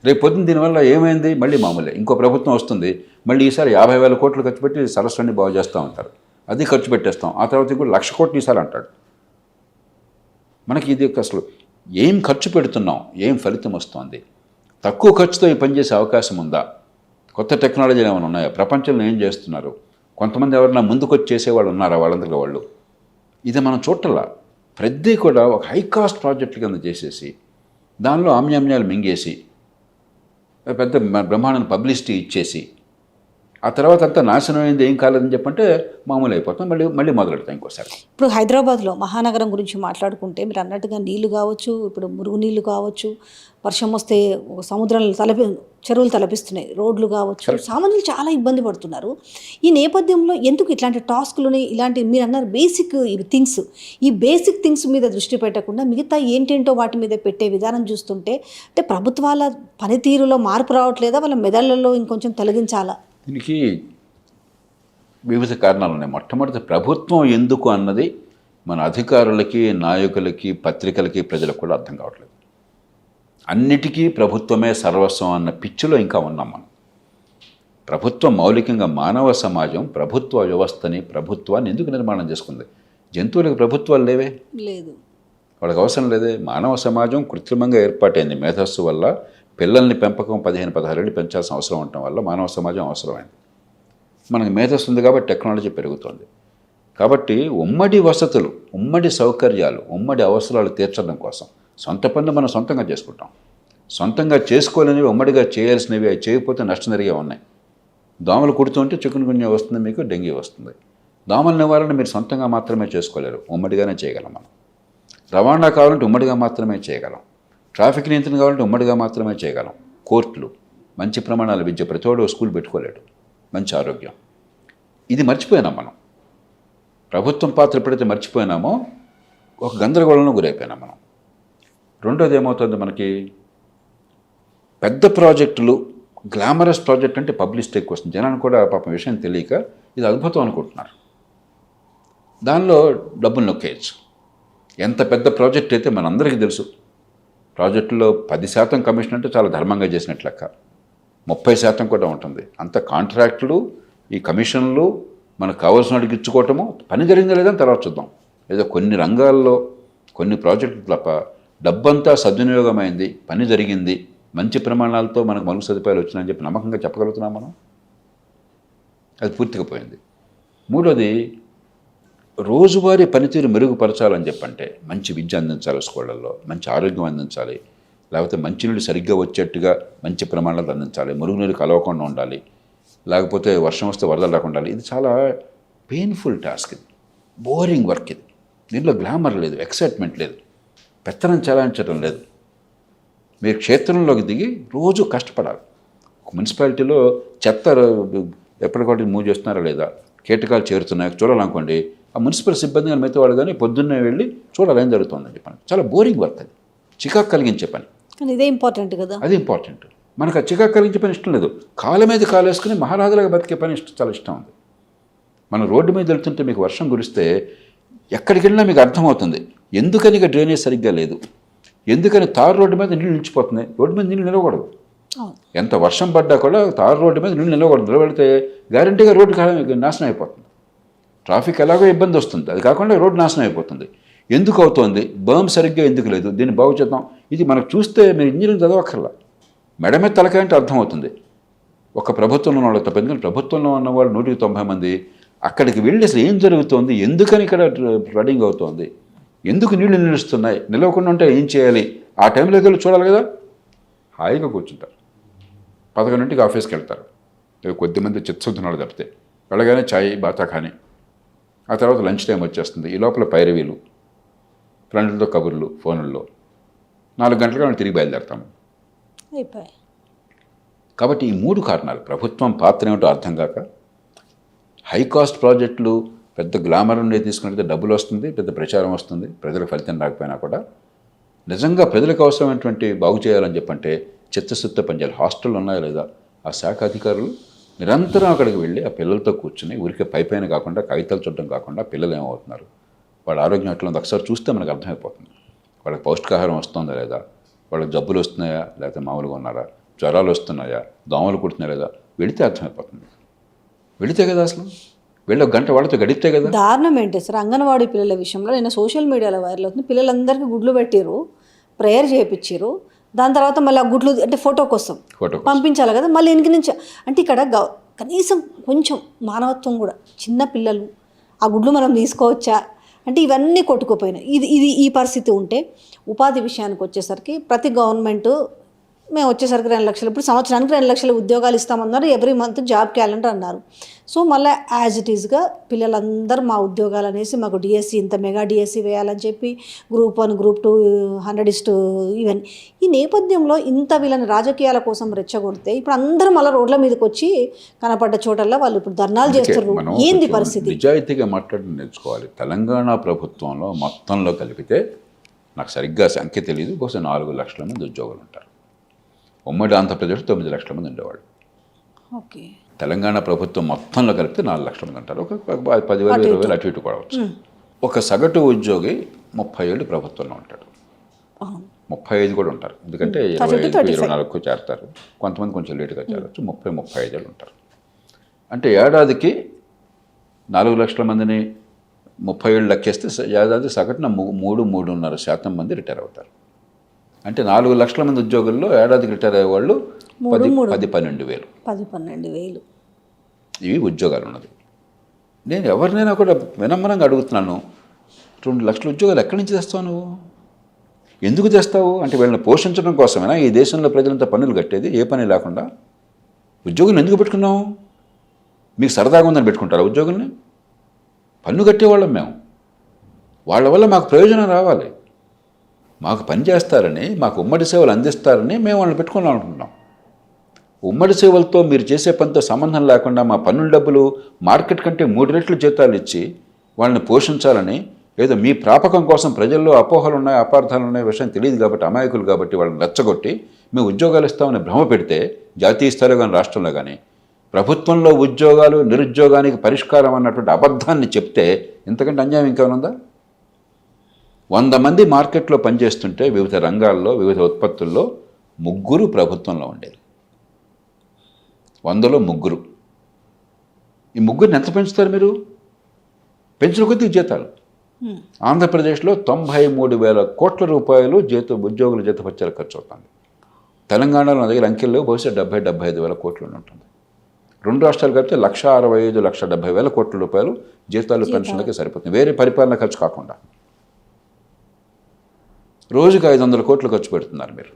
రేపు పొద్దున్న దీనివల్ల ఏమైంది, మళ్ళీ మామూలే. ఇంకో ప్రభుత్వం వస్తుంది, మళ్ళీ ఈసారి 50,000 కోట్లు ఖర్చు పెట్టి సరస్సుని బాగు చేస్తూ ఉంటారు, అది ఖర్చు పెట్టేస్తాం. ఆ తర్వాత ఇంకో 1,00,000 కోట్లు ఈసారి అంటాడు. మనకి ఇది అసలు ఏం ఖర్చు పెడుతున్నాం, ఏం ఫలితం వస్తుంది, తక్కువ ఖర్చుతో ఈ పని చేసే అవకాశం ఉందా, కొత్త టెక్నాలజీలు ఏమైనా ఉన్నాయా, ప్రపంచంలో ఏం చేస్తున్నారు, కొంతమంది ఎవరైనా ముందుకొచ్చి చేసేవాళ్ళు ఉన్నారా, వాళ్ళందరికీ వాళ్ళు. ఇది మనం చూడాల. ప్రతి కూడా ఒక హై కాస్ట్ ప్రాజెక్టుల కింద చేసేసి దానిలో ఆమ్యామ్యాలు మింగేసి పెద్ద బ్రహ్మాండ పబ్లిసిటీ ఇచ్చేసి ఆ తర్వాత అంతా నాశనం అయింది, ఏం కాలేదని చెప్పంటే మామూలు అయిపోతాం, మళ్ళీ మొదలెడతాం ఇంకోసారి. ఇప్పుడు హైదరాబాద్లో మహానగరం గురించి మాట్లాడుకుంటే మీరు అన్నట్టుగా నీళ్లు కావచ్చు, ఇప్పుడు మురుగు నీళ్లు కావచ్చు, వర్షం వస్తే సముద్రంలో చెరువులు తలపిస్తున్నాయి, రోడ్లు కావచ్చు, సామాన్యులు చాలా ఇబ్బంది పడుతున్నారు. ఈ నేపథ్యంలో ఎందుకు ఇట్లాంటి టాస్క్లని, ఇలాంటి మీరు అన్నారు బేసిక్ థింగ్స్, ఈ బేసిక్ థింగ్స్ మీద దృష్టి పెట్టకుండా మిగతా ఏంటేంటో వాటి మీద పెట్టే విధానం చూస్తుంటే అంటే ప్రభుత్వాల పనితీరులో మార్పు రావట్లేదా, వాళ్ళ మెదళ్లలో ఇంకొంచెం తొలగించాలా? దీనికి వివిధ కారణాలు ఉన్నాయి. మొట్టమొదటి ప్రభుత్వం ఎందుకు అన్నది మన అధికారులకి, నాయకులకి, పత్రికలకి, ప్రజలకు కూడా అర్థం కావట్లేదు. అన్నిటికీ ప్రభుత్వమే సర్వస్వం అన్న పిచ్చిలో ఇంకా ఉన్నాం మనం. ప్రభుత్వం మౌలికంగా మానవ సమాజం ప్రభుత్వ వ్యవస్థని, ప్రభుత్వాన్ని ఎందుకు నిర్మాణం చేసుకుంది? జంతువులకు ప్రభుత్వాలు లేవే, లేదు, వాళ్ళకి అవసరం లేదే. మానవ సమాజం కృత్రిమంగా ఏర్పాటైంది మేధస్సు వల్ల. పిల్లల్ని పెంపకం 15-16 ఏళ్ళు పెంచాల్సిన అవసరం ఉండటం వల్ల మానవ సమాజం అవసరమైంది. మనకు మేధస్సు ఉంది కాబట్టి టెక్నాలజీ పెరుగుతుంది. కాబట్టి ఉమ్మడి వసతులు, ఉమ్మడి సౌకర్యాలు, ఉమ్మడి అవసరాలు తీర్చడం కోసం సొంత పనులు మనం సొంతంగా చేసుకుంటాం. సొంతంగా చేసుకోలేనివి ఉమ్మడిగా చేయాల్సినవి అవి చేయకపోతే నష్టం జరిగే ఉన్నాయి. దోమలు కుడుతుంటే చికెన్ గున్యా వస్తుంది, మీకు డెంగీ వస్తుంది. దోమల నివారణ మీరు సొంతంగా మాత్రమే చేసుకోలేరు, ఉమ్మడిగానే చేయగలం మనం. రవాణా కావాలంటే ఉమ్మడిగా మాత్రమే చేయగలం. ట్రాఫిక్ నియంత్రణ కావాలంటే ఉమ్మడిగా మాత్రమే చేయగలం. కోర్టులు, మంచి ప్రమాణాల విద్య, ప్రతివాడు స్కూల్ పెట్టుకోలేడు, మంచి ఆరోగ్యం. ఇది మర్చిపోయినాం మనం. ప్రభుత్వం పాత్ర ఎప్పుడైతే మర్చిపోయినామో ఒక గందరగోళంలో గురైపోయినాం మనం. రెండోది ఏమవుతుంది, మనకి పెద్ద ప్రాజెక్టులు, గ్లామరస్ ప్రాజెక్ట్ అంటే పబ్లిసిటీ ఎక్కువ వస్తుంది. జనానికి కూడా పాపం విషయం తెలియక ఇది అద్భుతం అనుకుంటున్నారు. దానిలో డబ్బులు నొక్కేయచ్చు. ఎంత పెద్ద ప్రాజెక్ట్ అయితే మనందరికీ తెలుసు. ప్రాజెక్టులో 10% కమిషన్ అంటే చాలా ధర్మంగా చేసినట్లు లెక్క. 30% కూడా ఉంటుంది. అంత కాంట్రాక్టులు, ఈ కమిషన్లు, మనకు కావాల్సిన వాడికి ఇచ్చుకోవటము, పని జరిగిందా లేదని తర్వాత చూద్దాం. ఏదో కొన్ని రంగాల్లో కొన్ని ప్రాజెక్టులు తప్ప డబ్బంతా సద్వినియోగమైంది, పని జరిగింది, మంచి ప్రమాణాలతో మనకు మరుగు సదుపాయాలు వచ్చినాయని చెప్పి నమ్మకంగా చెప్పగలుగుతున్నాం మనం? అది పూర్తిగా పోయింది. మూడోది, రోజువారీ పనితీరు మెరుగుపరచాలని చెప్పంటే మంచి విద్య అందించాలి, స్కూళ్ళల్లో మంచి ఆరోగ్యం అందించాలి, లేకపోతే మంచినీళ్ళు సరిగ్గా వచ్చేట్టుగా మంచి ప్రమాణాలు అందించాలి, మురుగునీరు కలవకుండా ఉండాలి, లేకపోతే వర్షం వస్తే వరదలు రాకుండా ఉండాలి. ఇది చాలా పెయిన్ఫుల్ టాస్క్, ఇది బోరింగ్ వర్క్. ఇది దీంట్లో గ్లామర్ లేదు, ఎక్సైట్మెంట్ లేదు, పెత్తనం చెలాయించడం లేదు. మీరు క్షేత్రంలోకి దిగి రోజు కష్టపడాలి. ఒక మున్సిపాలిటీలో చెత్త ఎప్పటికప్పుడు మూవ్ చేస్తున్నారా లేదా, కీటకాలు చేరుతున్నాయో చూడాలనుకోండి, ఆ మున్సిపల్ సిబ్బంది కానీ మిగతా వాళ్ళు కానీ పొద్దున్నే వెళ్ళి చూడాలి ఏం జరుగుతుందని చెప్పండి. చాలా బోరింగ్ వర్క్ అది, చికాకు కలిగించే పని. కానీ ఇదే ఇంపార్టెంట్ కదా. అది ఇంపార్టెంట్. మనకు ఆ చికాకు కలిగించే పని ఇష్టం లేదు. కాళ్ళ మీద కాలు వేసుకుని మహారాజులుగా బతికే పని చాలా ఇష్టం ఉంది. మనం రోడ్డు మీద వెళ్తుంటే మీకు వర్షం కురిస్తే ఎక్కడికి వెళ్ళినా మీకు అర్థమవుతుంది ఎందుకని ఇక డ్రైనేజ్ సరిగ్గా లేదు, ఎందుకని తారు రోడ్డు మీద నీళ్ళు నిలిచిపోతున్నాయి. రోడ్డు మీద నీళ్ళు నిలవకూడదు. ఎంత వర్షం పడ్డా కూడా తారు రోడ్డు మీద నీళ్ళు నిలవకూడదు. నిలబెడితే గ్యారంటీగా రోడ్డు నాశనం అయిపోతుంది. ట్రాఫిక్ ఎలాగో ఇబ్బంది వస్తుంది, అది కాకుండా రోడ్డు నాశనం అయిపోతుంది. ఎందుకు అవుతోంది? బర్మ్ సరిగ్గా ఎందుకు లేదు, దీన్ని బాగు చేద్దాం. ఇది మనకు చూస్తే మీరు ఇంజనీరింగ్ చదవక్కర్లా, మెడ మీద తలకాయ అంటే అర్థమవుతుంది. ఒక ప్రభుత్వంలో ఉన్న వాళ్ళు తప్ప, ఎందుకంటే ప్రభుత్వంలో ఉన్న వాళ్ళు 190 మంది అక్కడికి వెళ్ళి అసలు ఏం జరుగుతోంది, ఎందుకని ఇక్కడ ఫ్లడింగ్ అవుతోంది, ఎందుకు నీళ్లు నిలుస్తున్నాయి, నిలవకుండా ఉంటే ఏం చేయాలి, ఆ టైంలోకి వెళ్ళి చూడాలి కదా. హాయిగా కూర్చుంటారు. 11 ఆఫీస్కి వెళ్తారు. కొద్దిమంది చిత్తశుద్ధున్నాడు తప్పితే వెళ్ళగానే ఛాయ్ బాతా కానీ, ఆ తర్వాత లంచ్ టైం వచ్చేస్తుంది. ఈ లోపల పైరవీలు, ఫ్రెండ్లతో కబుర్లు ఫోన్లలో, 4 గంటలుగా మనం తిరిగి బయలుదేరుతాము. కాబట్టి ఈ 3 కారణాలు, ప్రభుత్వం పాత్ర ఏమిటో అర్థం కాక, హై కాస్ట్ ప్రాజెక్టులు పెద్ద గ్లామర్ ఉండే తీసుకుంటే డబ్బులు వస్తుంది, పెద్ద ప్రచారం వస్తుంది, ప్రజలకు ఫలితం రాకపోయినా కూడా నిజంగా ప్రజలకు అవసరమైనటువంటి బాగు చేయాలని చెప్పంటే చిత్తశుద్ధితో పనిచేయాలి. హాస్టల్ ఉన్నాయా లేదా, ఆ శాఖ అధికారులు నిరంతరం అక్కడికి వెళ్ళి ఆ పిల్లలతో కూర్చుని ఊరికే పైపైన కాకుండా కాగితాలు చూడడం కాకుండా పిల్లలు ఏమవుతున్నారు, వాళ్ళ ఆరోగ్యం ఎట్లా ఉంది ఒకసారి చూస్తే మనకు అర్థమైపోతుంది. వాళ్ళకి పౌష్టికాహారం వస్తుందా లేదా, వాళ్ళకి జబ్బులు వస్తున్నాయా లేకపోతే మామూలుగా ఉన్నారా, జ్వరాలు వస్తున్నాయా, దోమలు కుడుతున్నాయా లేదా, వెళితే అర్థమైపోతుంది. వెళితే కదా అసలు వీళ్ళు 1 గంట వాళ్ళతో గడిపితే కదా. దారుణం ఏంటి సార్, అంగన్వాడీ పిల్లల విషయంలో నేను సోషల్ మీడియాలో వైరల్ అవుతుంది. పిల్లలందరికీ గుడ్లు పెట్టిరు, ప్రేయర్ చేయించారు, దాని తర్వాత మళ్ళీ ఆ గుడ్లు అంటే ఫోటో కోసం పంపించాలి కదా, మళ్ళీ ఇంటి నుంచి అంటే ఇక్కడ కనీసం కొంచెం మానవత్వం కూడా, చిన్న పిల్లలు ఆ గుడ్లు మనం తీసుకోవచ్చా అంటే ఇవన్నీ కొట్టుకుపోయినాయి. ఇది ఈ పరిస్థితి ఉంటే ఉపాధి విషయానికి వచ్చేసరికి ప్రతి గవర్నమెంట్ మేము వచ్చేసరికి 2 లక్షలు, ఇప్పుడు సంవత్సరానికి 2 లక్షల ఉద్యోగాలు ఇస్తామన్నారు, ఎవ్రీ మంత్ జాబ్ క్యాలెండర్ అన్నారు. సో మళ్ళీ యాజ్ ఇట్ ఈస్గా పిల్లలందరూ మా ఉద్యోగాలు అనేసి మాకు డిఎస్సి ఇంత మెగా డిఎస్సి వేయాలని చెప్పి గ్రూప్ 1 గ్రూప్ 2 100 ఈవెన్ ఈ నేపథ్యంలో ఇంత వీళ్ళని రాజకీయాల కోసం రెచ్చగొడితే ఇప్పుడు అందరూ మళ్ళీ రోడ్ల మీదకి వచ్చి కనపడ్డ చోటల్లో వాళ్ళు ఇప్పుడు ధర్నాలు చేస్తున్నారు. మనం ఏంది కొంచెం పరిస్థితి? నిజాయితీగా మాట్లాడి నేర్చుకోవాలి. తెలంగాణ ప్రభుత్వంలో మొత్తంలో కలిపితే నాకు సరిగ్గా సంఖ్య తెలియదు, బహుశా 4 లక్షల మంది ఉద్యోగులు ఉంటారు. ఉమ్మడి ఆంధ్రప్రదేశ్ 9 లక్షల మంది ఉండేవాళ్ళు. ఓకే. తెలంగాణ ప్రభుత్వం మొత్తంలో కలిపితే 4 లక్షల మంది ఉంటారు. ఒక 10,000 20,000 అటు ఇటు పడవచ్చు. ఒక సగటు ఉద్యోగి 30 ఏళ్ళు ప్రభుత్వంలో ఉంటాడు. 35 కూడా ఉంటారు, ఎందుకంటే 24 చేరతారు, కొంతమంది కొంచెం లేటుగా చేరవచ్చు. 35 ఏళ్ళు ఉంటారు. అంటే ఏడాదికి 4 లక్షల మందిని 30 ఏళ్ళు లెక్కేస్తే ఏడాది సగటున 3-3.5% మంది రిటైర్ అవుతారు. అంటే 4 లక్షల మంది ఉద్యోగుల్లో ఏడాదికి రిటైర్ అయ్యేవాళ్ళు 10-12 వేలు. 10-12 వేలు ఇవి ఉద్యోగాలు ఉన్నది. నేను ఎవరినైనా కూడా వినమ్రంగా అడుగుతున్నాను, 2 లక్షల ఉద్యోగాలు ఎక్కడి నుంచి తెస్తావు నువ్వు? ఎందుకు తెస్తావు? అంటే వీళ్ళని పోషించడం కోసమేనా ఈ దేశంలో ప్రజలంతా పన్నులు కట్టేది? ఏ పని లేకుండా ఉద్యోగులను ఎందుకు పెట్టుకున్నావు? మీకు సరదాగా ఉందని పెట్టుకుంటారా ఉద్యోగుల్ని? పన్ను కట్టేవాళ్ళం మేము, వాళ్ళ వల్ల మాకు ప్రయోజనం రావాలి, మాకు పని చేస్తారని, మాకు ఉమ్మడి సేవలు అందిస్తారని మేము వాళ్ళని పెట్టుకున్నాం అనుకుంటున్నాం. ఉమ్మడి సేవలతో మీరు చేసే పనితో సంబంధం లేకుండా మా పన్నుల డబ్బులు మార్కెట్ కంటే 3 రెట్లు జీతాలు ఇచ్చి వాళ్ళని పోషించాలని, ఏదో మీ ప్రాపకం కోసం ప్రజల్లో అపోహలు ఉన్నాయి, అపార్థాలు ఉన్నాయి, విషయం తెలియదు కాబట్టి, అమాయకులు కాబట్టి వాళ్ళని రెచ్చగొట్టి మేము ఉద్యోగాలు ఇస్తామని భ్రమ పెడితే, జాతీయ స్థాయిలో కానీ రాష్ట్రంలో కానీ ప్రభుత్వంలో ఉద్యోగాలు నిరుద్యోగానికి పరిష్కారం అన్నటువంటి అబద్ధాన్ని చెప్తే ఇంతకంటే అన్యాయం ఇంకేమైనా ఉందా? 100 మంది మార్కెట్లో పనిచేస్తుంటే వివిధ రంగాల్లో వివిధ ఉత్పత్తుల్లో 3 ప్రభుత్వంలో ఉండేది. 100లో 3. ఈ 3ని ఎంత పెంచుతారు మీరు? పెంచిన కొద్ది జీతాలు. ఆంధ్రప్రదేశ్లో 93,000 కోట్ల రూపాయలు ఉద్యోగుల జీతభత్యాలు ఖర్చు అవుతుంది. తెలంగాణలో నా దగ్గర అంకెల్లో బహుశా 70-75 వేల కోట్లు ఉంటుంది. 2 రాష్ట్రాలు కలిపితే 1,65,00,70,000 కోట్ల రూపాయలు జీతాలు పెన్షన్లకే సరిపోతుంది, వేరే పరిపాలన ఖర్చు కాకుండా. రోజుకి 500 కోట్లు ఖర్చు పెడుతున్నారు మీరు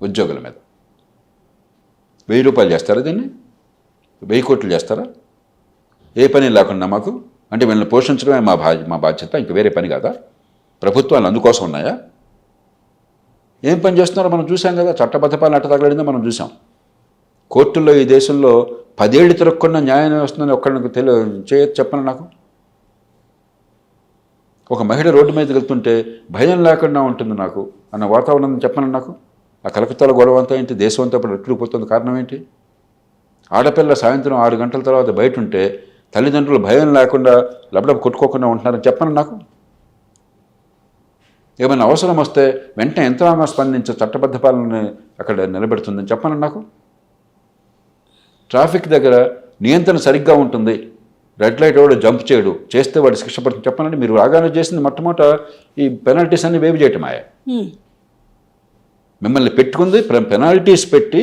ఉద్యోగుల మీద. 1000 రూపాయలు చేస్తారా దీన్ని? 1000 కోట్లు చేస్తారా? ఏ పని లేకుండా మాకు? అంటే వీళ్ళని పోషించడమే మా బాధ్యత, ఇంక వేరే పని కాదా? ప్రభుత్వాలు అందుకోసం ఉన్నాయా? ఏం పని చేస్తున్నారో మనం చూసాం కదా. చట్టబద్ధ పాలన అట్ట తగలడిందో మనం చూసాం. కోర్టుల్లో ఈ దేశంలో 10 ఏళ్ళు తిరగకుండా న్యాయం వస్తుందని ఒక్కడికి చెప్పను నాకు. ఒక మహిళ రోడ్డు మీదకి వెళ్తుంటే భయం లేకుండా ఉంటుంది నాకు అన్న వాతావరణం చెప్పను నాకు. ఆ కలకత్తాలో గొడవ అంతా ఏంటి? దేశం అంతా ఇప్పుడు రెట్టుకుపోతుంది. కారణం ఏంటి? ఆడపిల్ల సాయంత్రం 6 గంటల తర్వాత బయట ఉంటే తల్లిదండ్రులు భయం లేకుండా లబడబ కొట్టుకోకుండా ఉంటున్నారని చెప్పను నాకు. ఏమైనా అవసరం వస్తే వెంటనే యంత్రాంగం స్పందించే చట్టబద్ధ పాలన అక్కడ నిలబెడుతుందని చెప్పను నాకు. ట్రాఫిక్ దగ్గర నియంత్రణ సరిగ్గా ఉంటుంది, రెడ్ లైట్ వాడు జంప్ చేయడు, చేస్తే వాడు శిక్ష పడుతుంది చెప్పనండి. మీరు రాగానే చేసింది మొట్టమొదట ఈ పెనాల్టీస్ అన్ని వేవ్ చేయటం ఆయా. మిమ్మల్ని పెట్టుకుంది పెనాల్టీస్ పెట్టి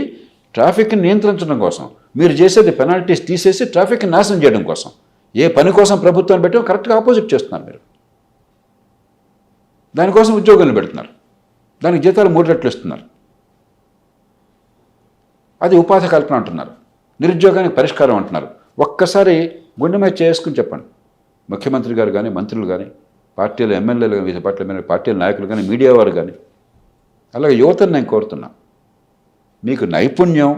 ట్రాఫిక్ని నియంత్రించడం కోసం. మీరు చేసేది పెనాల్టీస్ తీసేసి ట్రాఫిక్ని నాశనం చేయడం కోసం. ఏ పని కోసం ప్రభుత్వాన్ని పెట్టామో కరెక్ట్గా ఆపోజిట్ చేస్తున్నారు మీరు. దానికోసం ఉద్యోగులను పెడుతున్నారు, దానికి జీతాలు 3 రెట్లు ఇస్తున్నారు. అది ఉపాధి కల్పన అంటున్నారు, నిరుద్యోగానికి పరిష్కారం అంటున్నారు. ఒక్కసారి గుండె మీద చేసుకుని చెప్పండి. ముఖ్యమంత్రి గారు కానీ, మంత్రులు కానీ, పార్టీల ఎమ్మెల్యేలు కానీ, వివిధ పార్టీల నాయకులు కానీ, మీడియా వారు కానీ, అలాగే యువతను నేను కోరుతున్నా, మీకు నైపుణ్యం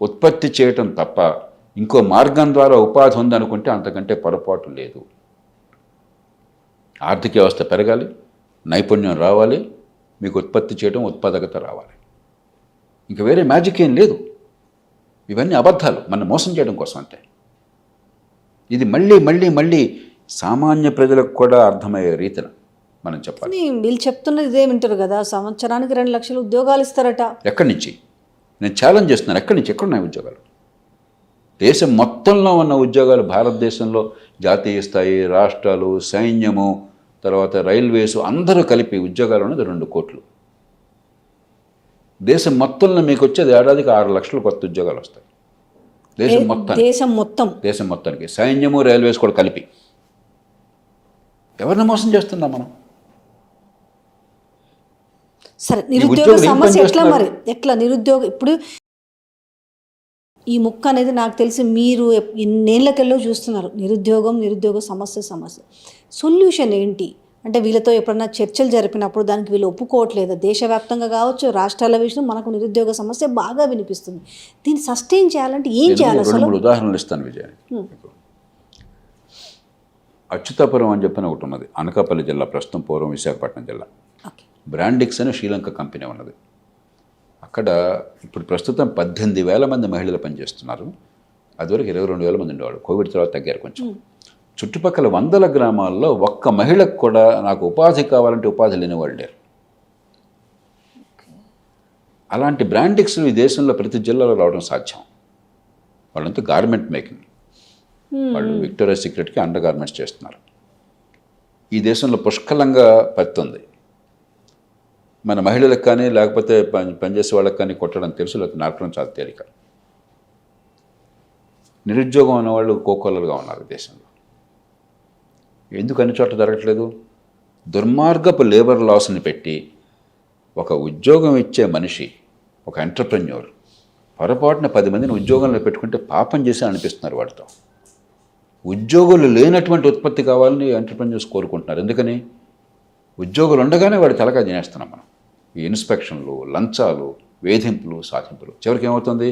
ఉత్పత్తి చేయటం తప్ప ఇంకో మార్గం ద్వారా ఉపాధి ఉందనుకుంటే అంతకంటే పొరపాటు లేదు. ఆర్థిక వ్యవస్థ పెరగాలి, నైపుణ్యం రావాలి, మీకు ఉత్పత్తి చేయడం ఉత్పాదకత రావాలి. ఇంక వేరే మ్యాజిక్ ఏం లేదు. ఇవన్నీ అబద్ధాలు, మన మోసం చేయడం కోసం అంతే. ఇది మళ్ళీ మళ్ళీ మళ్ళీ సామాన్య ప్రజలకు కూడా అర్థమయ్యే రీతిన మనం చెప్పాలి. వీళ్ళు చెప్తున్నది ఇదే వింటారు కదా, సంవత్సరానికి 2 లక్షల ఉద్యోగాలు ఇస్తారట. ఎక్కడి నుంచి? నేను ఛాలెంజ్ చేస్తున్నాను, ఎక్కడి నుంచి? ఎక్కడున్నాయి ఉద్యోగాలు? దేశం మొత్తంలో ఉన్న ఉద్యోగాలు భారతదేశంలో జాతీయ స్థాయి, రాష్ట్రాలు, సైన్యము, తర్వాత రైల్వేసు అందరూ కలిపి ఉద్యోగాలు ఉన్నది 2 కోట్లు. దేశం మొత్తంలో మీకు వచ్చేది ఏడాదికి 6 లక్షల కొత్త ఉద్యోగాలు వస్తాయి. దేశం మొత్తానికి సైన్యము, రైల్వేస్ కూడా కలిపి. ఎవరిని మోసం చేస్తున్నాం మనం? సరే, నిరుద్యోగ ఉద్యోగులు ఏం సమస్య పని ఎట్లా చేస్తున్నారు? మరి ఎట్లా నిరుద్యోగ ఇప్పుడు ఈ ముక్క అనేది నాకు తెలిసి మీరు ఇన్నేళ్లకెళ్ళో చూస్తున్నారు, నిరుద్యోగ సమస్య సొల్యూషన్ ఏంటి అంటే వీళ్ళతో ఎప్పుడన్నా చర్చలు జరిపినప్పుడు దానికి వీళ్ళు ఒప్పుకోవట్లేదు. దేశవ్యాప్తంగా కావచ్చు, రాష్ట్రాల విషయం మనకు నిరుద్యోగ సమస్య బాగా వినిపిస్తుంది. దీన్ని సస్టైన్ చేయాలంటే ఏం నేను చేయాలి 2-3 ఉదాహరణలు ఇస్తాను విజయ. అచ్యుతాపురం అని చెప్పిన ఒకటి ఉన్నది, అనకాపల్లి జిల్లా, ప్రస్తుతం పూర్వం విశాఖపట్నం జిల్లా. ఓకే. బ్రాండిక్స్ అని శ్రీలంక కంపెనీ ఉన్నది. అక్కడ ఇప్పుడు ప్రస్తుతం 18,000 మంది మహిళలు పనిచేస్తున్నారు. అదివరకు 22,000 మంది ఉండేవాళ్ళు. కోవిడ్ తర్వాత తగ్గారు కొంచెం. చుట్టుపక్కల 100 గ్రామాల్లో ఒక్క మహిళకు కూడా నాకు ఉపాధి కావాలంటే ఉపాధి లేని వాళ్ళు లేరు. అలాంటి బ్రాండిక్స్ ఈ దేశంలో ప్రతి జిల్లాలో రావడం సాధ్యం. వాళ్ళంతా గార్మెంట్ మేకింగ్, వాళ్ళు విక్టోరియా సీక్రెట్కి అండర్ గార్మెంట్స్ చేస్తున్నారు. ఈ దేశంలో పుష్కలంగా పత్తి ఉంది. మన మహిళలకు కానీ లేకపోతే పనిచేసే వాళ్ళకి కానీ కొట్టడం తెలుసు, లేకపోతే నరకడం చాలా తేలిక. నిరుద్యోగం అనేవాళ్ళు కోకొల్లలుగా ఉన్నారు దేశంలో. ఎందుకు అన్ని చోట్ల జరగట్లేదు? దుర్మార్గపు లేబర్ లాస్ని పెట్టి ఒక ఉద్యోగం ఇచ్చే మనిషి, ఒక ఎంటర్ప్రెన్యూర్ పొరపాటున 10 మందిని ఉద్యోగంలో పెట్టుకుంటే పాపం చేసి అనిపిస్తున్నారు వాడితో. ఉద్యోగులు లేనటువంటి ఉత్పత్తి కావాలని ఎంటర్ప్రెన్యూర్స్ కోరుకుంటున్నారు. ఎందుకని? ఉద్యోగులు ఉండగానే వాడి తలకా తినేస్తున్నాం మనం. ఈ ఇన్స్పెక్షన్లు, లంచాలు, వేధింపులు, సాధింపులు, చివరికి ఏమవుతుంది?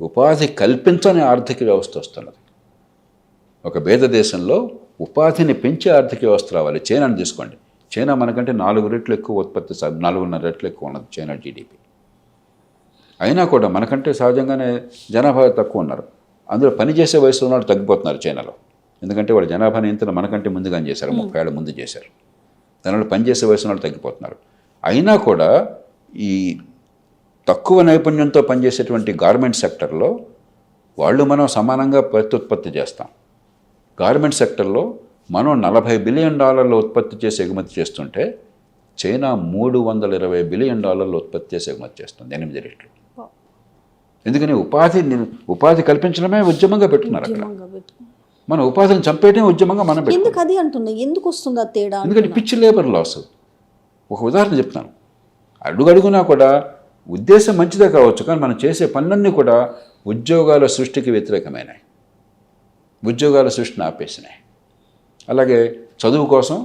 ఉపాధి కల్పించని ఆర్థిక వ్యవస్థ వస్తున్నది. ఒక భేద దేశంలో ఉపాధిని పెంచే ఆర్థిక వ్యవస్థ రావాలి. చైనాని తీసుకోండి. చైనా మనకంటే 4 రెట్లు ఎక్కువ ఉత్పత్తి, 4.5 రెట్లు ఎక్కువ ఉన్నది చైనా జీడిపి. అయినా కూడా మనకంటే సహజంగానే జనాభా తక్కువ ఉన్నారు. అందులో పనిచేసే వయసు ఉన్నవాళ్ళు తగ్గిపోతున్నారు చైనాలో. ఎందుకంటే వాళ్ళు జనాభా నియంత్రణ మనకంటే ముందుగానే చేశారు, 30 ఏళ్ళ ముందు చేశారు. దానివల్ల పనిచేసే వయసు ఉన్నవాళ్ళు తగ్గిపోతున్నారు. అయినా కూడా ఈ తక్కువ నైపుణ్యంతో పనిచేసేటువంటి గార్మెంట్ సెక్టర్లో వాళ్ళు మనం సమానంగా ప్రత్యుత్పత్తి చేస్తాం. గార్మెంట్ సెక్టర్లో మనం $40 బిలియన్ ఉత్పత్తి చేసి ఎగుమతి చేస్తుంటే చైనా $320 బిలియన్ ఉత్పత్తి చేసి ఎగుమతి చేస్తుంది, 8 రెట్లు. ఎందుకని? ఉపాధి కల్పించడమే ఉద్యమంగా పెట్టుకున్నారు అక్కడ. మన ఉపాధిని చంపేయటమే ఉద్యమంగా మనం పెట్టుకున్నాం. ఎందుకు అది అంటున్నా, ఎందుకు వస్తుందా తేడా? ఎందుకంటే పిచ్చి లేబర్ లాస్. ఒక ఉదాహరణ చెప్తాను. అడుగడుగునా కూడా ఉద్దేశం మంచిదే కావచ్చు, కానీ మనం చేసే పనులన్నీ కూడా ఉద్యోగాల సృష్టికి వ్యతిరేకమైనవి, ఉద్యోగాల సృష్టిని ఆపేసినాయి. అలాగే చదువు కోసం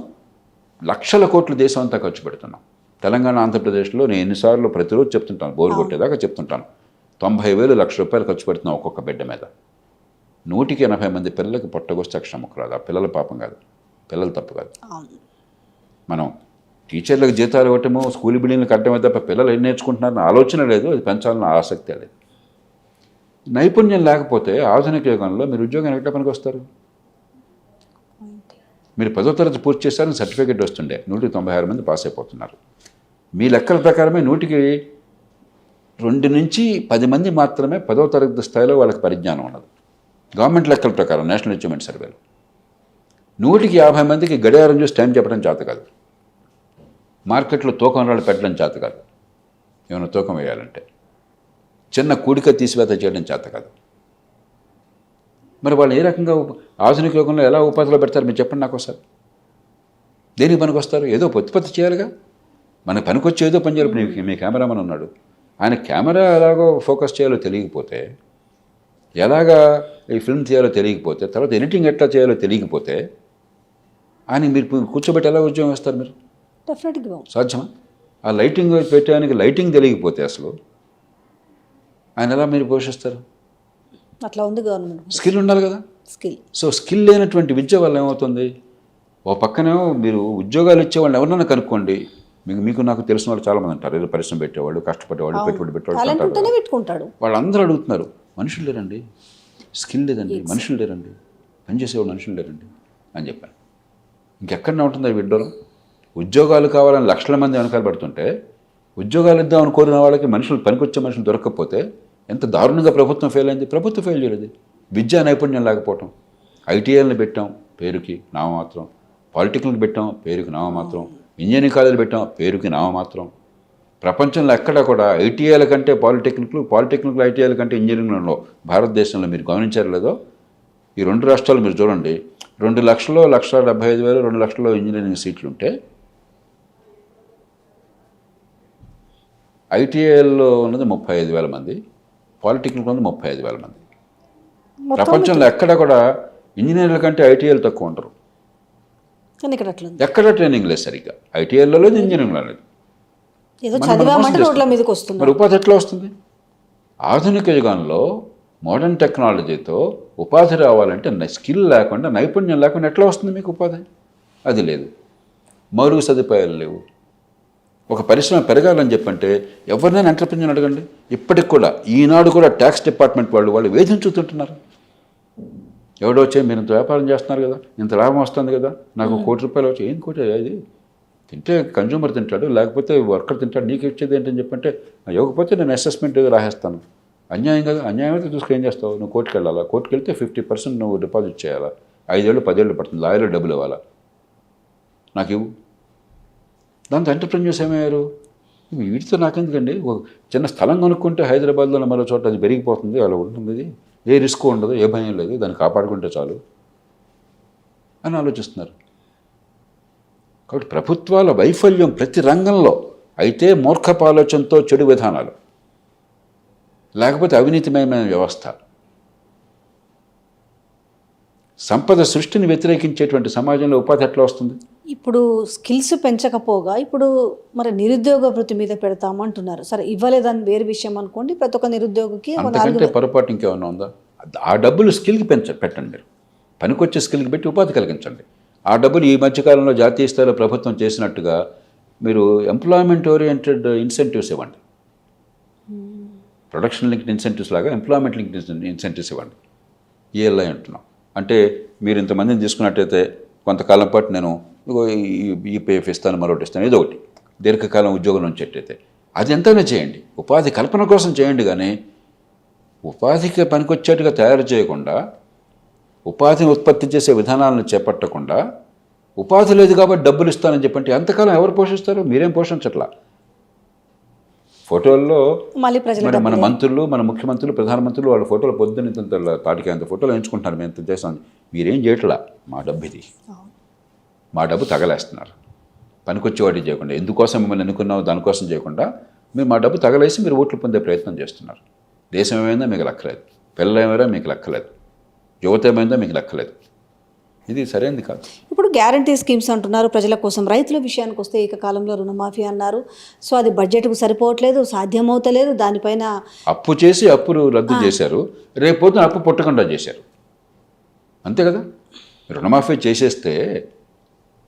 లక్షల కోట్లు దేశం అంతా ఖర్చు పెడుతున్నాం. తెలంగాణ, ఆంధ్రప్రదేశ్లో నేను ఎన్నిసార్లు ప్రతిరోజు చెప్తుంటాను, బోరు కొట్టేదాకా చెప్తుంటాను. 90,000 లక్ష రూపాయలు ఖర్చు పెడుతున్నాం ఒక్కొక్క బిడ్డ మీద. 180 మంది పిల్లలకి పొట్టగొస్తే అక్షరం రాదు. ఆ పిల్లల పాపం కాదు, పిల్లలు తప్పు కాదు. మనం టీచర్లకు జీతాలు ఇవ్వటము, స్కూల్ బిల్డింగ్లు కట్టడమే తప్ప పిల్లలు ఏం నేర్చుకుంటున్నారని ఆలోచన లేదు, అది పెంచాలన్న ఆసక్తే లేదు. నైపుణ్యం లేకపోతే ఆధునిక యుగంలో మీరు ఉద్యోగం ఎట్లా పనికి వస్తారు? మీరు 10వ తరగతి పూర్తి చేశారని సర్టిఫికేట్ వస్తుండే, 196 మంది పాస్ అయిపోతున్నారు. మీ లెక్కల ప్రకారమే 100కి 2 నుంచి 10 మంది మాత్రమే 10వ తరగతి స్థాయిలో వాళ్ళకి పరిజ్ఞానం ఉన్నది. గవర్నమెంట్ లెక్కల ప్రకారం, నేషనల్ అచీవ్మెంట్ సర్వేలు 100కి 50 మందికి గడియారం చూసి టైం చెప్పడం చేత కాదు. మార్కెట్లో తూకం రాళ్ళు పెట్టడం చేత కాదు. ఏమైనా తూకం వేయాలంటే చిన్న కూడిక తీసివేత చేయడం చేత కాదు. మరి వాళ్ళు ఏ రకంగా ఆధునిక యుగంలో ఎలా ఉపాధిలో పెడతారు? మీరు చెప్పండి నాకు ఒకసారి. దేనికి పనికి వస్తారు? ఏదో ఉత్పత్తి చేయాలిగా. మనకు పనికొచ్చి ఏదో పని చేయాలి. మీ కెమెరామన్ ఉన్నాడు, ఆయన కెమెరా ఎలాగో ఫోకస్ చేయాలో తెలియకపోతే, ఎలాగా ఈ ఫిల్మ్ చేయాలో తెలియకపోతే, తర్వాత ఎడిటింగ్ ఎట్లా చేయాలో తెలియకపోతే ఆయన మీరు కూర్చోబెట్టి ఎలా ఉద్యోగం వేస్తారు? మీరు డెఫినెట్గా సాధ్యమా? ఆ లైటింగ్ పెట్టడానికి లైటింగ్ తెలియకపోతే అసలు ఆయన ఎలా మీరు పోషిస్తారు? అట్లా ఉంది గవర్నమెంట్. స్కిల్ ఉండాలి కదా. స్కిల్. సో స్కిల్ లేనటువంటి విద్య వల్ల ఏమవుతుంది? ఓ పక్కనేమో మీరు ఉద్యోగాలు ఇచ్చేవాళ్ళు ఎవరినైనా కనుక్కోండి, మీకు నాకు తెలిసిన వాళ్ళు చాలామంది ఉంటారు. ఏదో పరిశ్రమ పెట్టేవాళ్ళు, కష్టపడేవాళ్ళు, పెట్టుబడి పెట్టేవాళ్ళు పెట్టుకుంటాడు. వాళ్ళందరూ అడుగుతున్నారు, మనుషులు లేరండి, స్కిల్ లేదండి, మనుషులు లేరండి, పనిచేసేవాళ్ళు మనుషులు లేరండి అని చెప్పాను. ఇంకెక్కడనే ఉంటుంది విడ్డోలో? ఉద్యోగాలు కావాలని లక్షల మంది వెనకాల పడుతుంటే, ఉద్యోగాలు ఇద్దామని కోరిన వాళ్ళకి మనుషులు, పనికొచ్చే మనుషులు దొరకకపోతే ఎంత దారుణంగా ప్రభుత్వం ఫెయిల్ అయింది. ప్రభుత్వం ఫెయిల్ చేయలేదు. విద్యా నైపుణ్యం లేకపోవటం. ఐటీఐలను పెట్టాం, పేరుకి నామమాత్రం. పాలిటెక్నిక్ పెట్టాం, పేరుకి నామమాత్రం. ఇంజనీరింగ్ కాలేజీలు పెట్టాం, పేరుకి నామమాత్రం. ప్రపంచంలో ఎక్కడా కూడా ఐటీఐల కంటే పాలిటెక్నిక్లు ఐటీఐల కంటే ఇంజనీరింగ్లో భారతదేశంలో మీరు గమనించారు లేదో, ఈ 2 రాష్ట్రాలు మీరు చూడండి, 2 లక్షల్లో 1,75,000, 2 లక్షల్లో ఇంజనీరింగ్ సీట్లు ఉంటే ఐటీఐలో ఉన్నది 35,000 మంది, పాలిటెక్నిక్ ఉన్నది 35,000 మంది. మొత్తం ప్రపంచంలో ఎక్కడ కూడా ఇంజనీర్ల కంటే ఐటీఐలు తక్కువ ఉంటారు. కానీ ఇక్కడ అట్లా ఉంది. ఎక్కడ ట్రైనింగ్ లేదు సరిగ్గా, ఐటీఐలో లేదు, ఇంజనీరింగ్లో లేదు. ఏదో చదివామంటే రోడ్ల మీదకి వస్తుంది. మరి ఉపాధి ఎట్లా వస్తుంది? ఆధునిక యుగంలో మోడర్న్ టెక్నాలజీతో ఉపాధి రావాలంటే స్కిల్ లేకుండా, నైపుణ్యం లేకుండా ఎట్లా వస్తుంది మీకు ఉపాధి? అది లేదు. మౌలిక సదుపాయాలు లేవు. ఒక పరిశ్రమ పెరగాలని చెప్పంటే ఎవరినైనా ఎంటర్ప్రెన్యూర్ అడగండి, ఇప్పటికి కూడా ఈనాడు కూడా ట్యాక్స్ డిపార్ట్మెంట్ వాళ్ళు వేధించుతుంటున్నారు. ఎవడో వచ్చే మీరు ఇంత వ్యాపారం చేస్తున్నారు కదా, ఇంత లాభం వస్తుంది కదా, నాకు ₹1,00,00,000 వచ్చి, ఏం కోటి అది తింటే కన్జ్యూమర్ తింటాడు, లేకపోతే వర్కర్ తింటాడు, నీకు ఇచ్చేది ఏంటని చెప్పంటే, ఇవ్వకపోతే నేను అసెస్మెంట్ రాసేస్తాను. అన్యాయం కదా, అన్యాయం అయితే చూసుకుని ఏం చేస్తావు? నువ్వు కోర్టుకు వెళ్ళాలా, కోర్టుకు వెళ్తే 50% నువ్వు డిపాజిట్ చేయాలా, 5 ఏళ్ళు 10 ఏళ్ళు పడుతుంది, లాయర్లు డబ్బులు ఇవ్వాలా, నాకు ఇవ్వు. దాంతో ఎంటర్ప్రెన్యూర్స్ ఏమయ్యారు? వీటితో నాకెందుకండి, ఒక చిన్న స్థలం కొనుక్కుంటే హైదరాబాద్లో మరో చోట అది పెరిగిపోతుంది, అలా ఉంటుంది, ఏ రిస్క్ ఉండదు, ఏ భయం లేదు, దాన్ని కాపాడుకుంటే చాలు అని ఆలోచిస్తున్నారు. కాబట్టి ప్రభుత్వాల వైఫల్యం ప్రతి రంగంలో, అయితే మూర్ఖపు ఆలోచనతో చెడు విధానాలు, లేకపోతే అవినీతిమయమైన వ్యవస్థ, సంపద సృష్టిని వ్యతిరేకించేటువంటి సమాజంలో ఉపాధి ఎట్లా వస్తుంది? ఇప్పుడు స్కిల్స్ పెంచకపోగా ఇప్పుడు మరి నిరుద్యోగ వృత్తి మీద పెడతామంటున్నారు. సరే, ఇవ్వలేదని వేరే విషయం అనుకోండి, ప్రతి ఒక్క నిరుద్యోగికి అంతకంటే పొరపాటు ఇంకేమన్నా ఉందా? ఆ డబ్బులు స్కిల్కి పెట్టండి, మీరు పనికొచ్చే స్కిల్కి పెట్టి ఉపాధి కలిగించండి. ఆ డబ్బులు ఈ మధ్యకాలంలో జాతీయ స్థాయిలో ప్రభుత్వం చేసినట్టుగా మీరు ఎంప్లాయ్మెంట్ ఓరియంటెడ్ ఇన్సెంటివ్స్ ఇవ్వండి. ప్రొడక్షన్ లింక్డ్ ఇన్సెంటివ్స్ లాగా ఎంప్లాయ్మెంట్ లింక్డ్ ఇన్సెంటివ్స్ ఇవ్వండి. ఈఎల్ఐ అంటున్నాం. అంటే మీరు ఇంతమందిని తీసుకున్నట్టయితే కొంతకాలం పాటు నేను ఈపీఎఫ్ ఇస్తాను, మరొకటి ఇస్తాను, ఏదో ఒకటి దీర్ఘకాలం ఉద్యోగం వచ్చేటైతే అది ఎంతైనా చేయండి, ఉపాధి కల్పన కోసం చేయండి. కానీ ఉపాధికి పనికొచ్చేట్టుగా తయారు చేయకుండా, ఉపాధిని ఉత్పత్తి చేసే విధానాలను చేపట్టకుండా, ఉపాధి లేదు కాబట్టి డబ్బులు ఇస్తానని చెప్పంటే ఎంతకాలం ఎవరు పోషిస్తారు? మీరేం పోషించట్లా. ఫోటోల్లో మరి మన మంత్రులు, మన ముఖ్యమంత్రులు, ప్రధానమంత్రులు వాళ్ళ ఫోటోలు పొద్దున్న తాటికి అంత ఫోటోలు ఎంచుకుంటున్నారు, మేము ఎంత చేస్తాం. మీరేం చేయట్లా. మా డబ్బు ఇది, మా డబ్బు తగలేస్తున్నారు. పనికొచ్చేవాటి చేయకుండా, ఎందుకోసం మిమ్మల్ని ఎన్నుకున్నావు దానికోసం చేయకుండా మీరు మా డబ్బు తగలేసి మీరు ఓట్లు పొందే ప్రయత్నం చేస్తున్నారు. దేశం ఏమైందో మీకు లెక్కలేదు, పిల్లలు ఏమైనా మీకు లెక్కలేదు, యువత ఏమైందో మీకు లెక్కలేదు. ఇది సరైనది కాదు. ఇప్పుడు గ్యారంటీ స్కీమ్స్ అంటున్నారు ప్రజల కోసం. రైతుల విషయానికి వస్తే ఏకకాలంలో రుణమాఫీ అన్నారు. సో అది బడ్జెట్కు సరిపోవట్లేదు, సాధ్యమవుతలేదు. దానిపైన అప్పు చేసి అప్పులు రద్దు చేశారు, రేపు పొద్దున అప్పు పుట్టకుండా చేశారు. అంతే కదా. రుణమాఫీ చేసేస్తే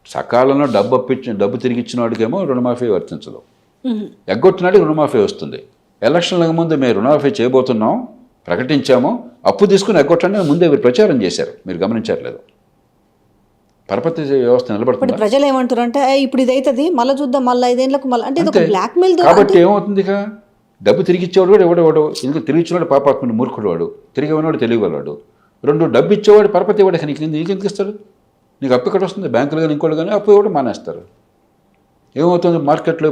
సకాలంలో డబ్బు తిరిగి ఇచ్చిన వాడికేమో రుణమాఫీ వర్తించదు, ఎగ్గొట్టినాడికి రుణమాఫీ వస్తుంది. ఎలక్షన్లకు ముందు మేము రుణమాఫీ చేయబోతున్నాం ప్రకటించాము, అప్పు తీసుకుని ఎగ్గొట్టండి ముందే మీరు ప్రచారం చేశారు. మీరు గమనించట్లేదు. పరపతి వ్యవస్థ నిలబడుతుంది. ప్రజలు ఏమంటారు అంటే ఇప్పుడు ఇది అవుతుంది, మళ్ళీ చూద్దాం, మళ్ళీ 5 ఏళ్ళకు మళ్ళీ, అంటే ఇది ఒక బ్లాక్ మెయిల్. కాబట్టి ఏమవుతుంది, ఇక డబ్బు తిరిగి ఇచ్చేవాడు కూడా ఎవడెవడు, ఎందుకు తిరిగి ఇచ్చినవాడు పాపాత్ముడు మూర్ఖుడు వాడు, తిరిగి ఉన్నవాడు తెలియగలవాడు. 2 డబ్బు ఇచ్చేవాడు పరపతి ఇవ్వడానికి నీకెందుకు ఇస్తారు? నీకు అప్పు ఇక్కడ వస్తుంది, బ్యాంకులు కానీ ఇంకోటి కానీ అప్పు ఇవ్వడం మానేస్తారు. ఏమవుతుంది మార్కెట్లో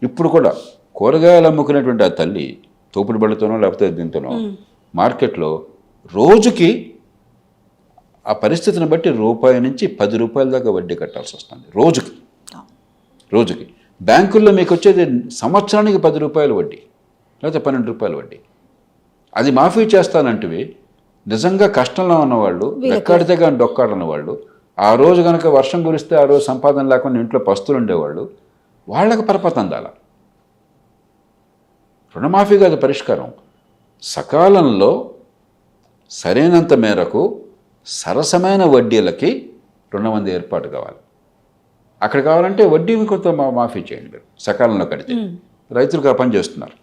ఇప్పుడు కూడా కూరగాయలు అమ్ముకునేటువంటి ఆ తల్లి తోపుడు బళ్ళతోనో లేకపోతే దీంతోనో మార్కెట్లో రోజుకి ఆ పరిస్థితిని బట్టి ₹1 నుంచి ₹10 దాకా వడ్డీ కట్టాల్సి వస్తుంది రోజుకి. బ్యాంకుల్లో మీకు వచ్చేది సంవత్సరానికి ₹10 వడ్డీ లేకపోతే ₹12 వడ్డీ. అది మాఫీ చేస్తానంటివి నిజంగా కష్టంలో ఉన్నవాళ్ళు, ఎక్కడితే కానీ డొక్కాడన్న వాళ్ళు, ఆ రోజు కనుక వర్షం కురిస్తే ఆ రోజు సంపాదన లేకుండా ఇంట్లో పస్తులు ఉండేవాళ్ళు, వాళ్ళకి పరపతి అందాల. రుణమాఫీ కాదు పరిష్కారం. సకాలంలో సరైనంత మేరకు సరసమైన వడ్డీలకి రుణమంది ఏర్పాటు కావాలి. అక్కడ కావాలంటే వడ్డీ కొంత మాఫీ చేయండి మీరు సకాలంలో కడితే. రైతులకు ఆ పని చేస్తున్నారు.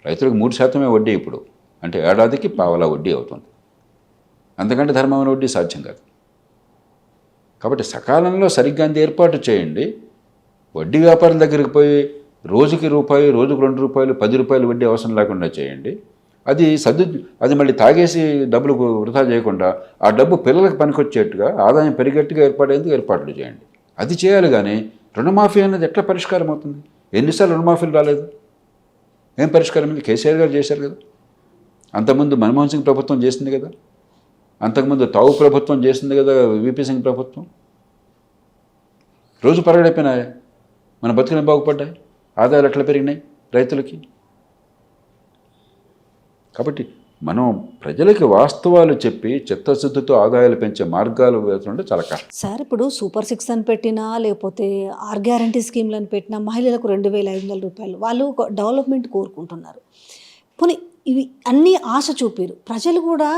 రైతులకు 3% వడ్డీ ఇప్పుడు, అంటే ఏడాదికి పావలా వడ్డీ అవుతుంది. అంతకంటే ధర్మమైన వడ్డీ సాధ్యం కాదు. కాబట్టి సకాలంలో సరిగ్గా అంత ఏర్పాటు చేయండి. వడ్డీ వ్యాపారం దగ్గరికి పోయి రోజుకి ₹1, రోజుకు ₹2, ₹10 వడ్డీ అవసరం లేకుండా చేయండి. అది మళ్ళీ తాగేసి డబ్బులు వృధా చేయకుండా ఆ డబ్బు పిల్లలకు పనికొచ్చేట్టుగా, ఆదాయం పెరిగేట్టుగా ఏర్పాట్లు చేయండి. అది చేయాలి. కానీ రుణమాఫీ అనేది ఎట్లా పరిష్కారం అవుతుంది? ఎన్నిసార్లు రుణమాఫీలు రాలేదు? ఏం పరిష్కారం ఉంది? కేసీఆర్ గారు చేశారు కదా, అంతకుముందు మన్మోహన్ సింగ్ ప్రభుత్వం చేసింది కదా, అంతకుముందు తావు ప్రభుత్వం చేసింది కదా, వీపీ సింగ్ ప్రభుత్వం. రోజు పరగడైపోయినాయి, మన బతుకులు బాగుపడ్డాయి, ఆదాయాలు ఎట్లా పెరిగినాయి రైతులకి. కాబట్టి మనం ప్రజలకి వాస్తవాలు చెప్పి చిత్తశుద్ధితో ఆదాయాలు పెంచే మార్గాలు వేస్తుంటే చాలా కష్టం. సార్ ఇప్పుడు సూపర్ 6 అని పెట్టినా లేకపోతే ఆర్ గ్యారంటీ స్కీమ్లను పెట్టినా మహిళలకు 2,500 రూపాయలు వాళ్ళు ఒక డెవలప్మెంట్ కోరుకుంటున్నారు. పోనీ ఇవి అన్నీ ఆశ చూపారు. ప్రజలు కూడా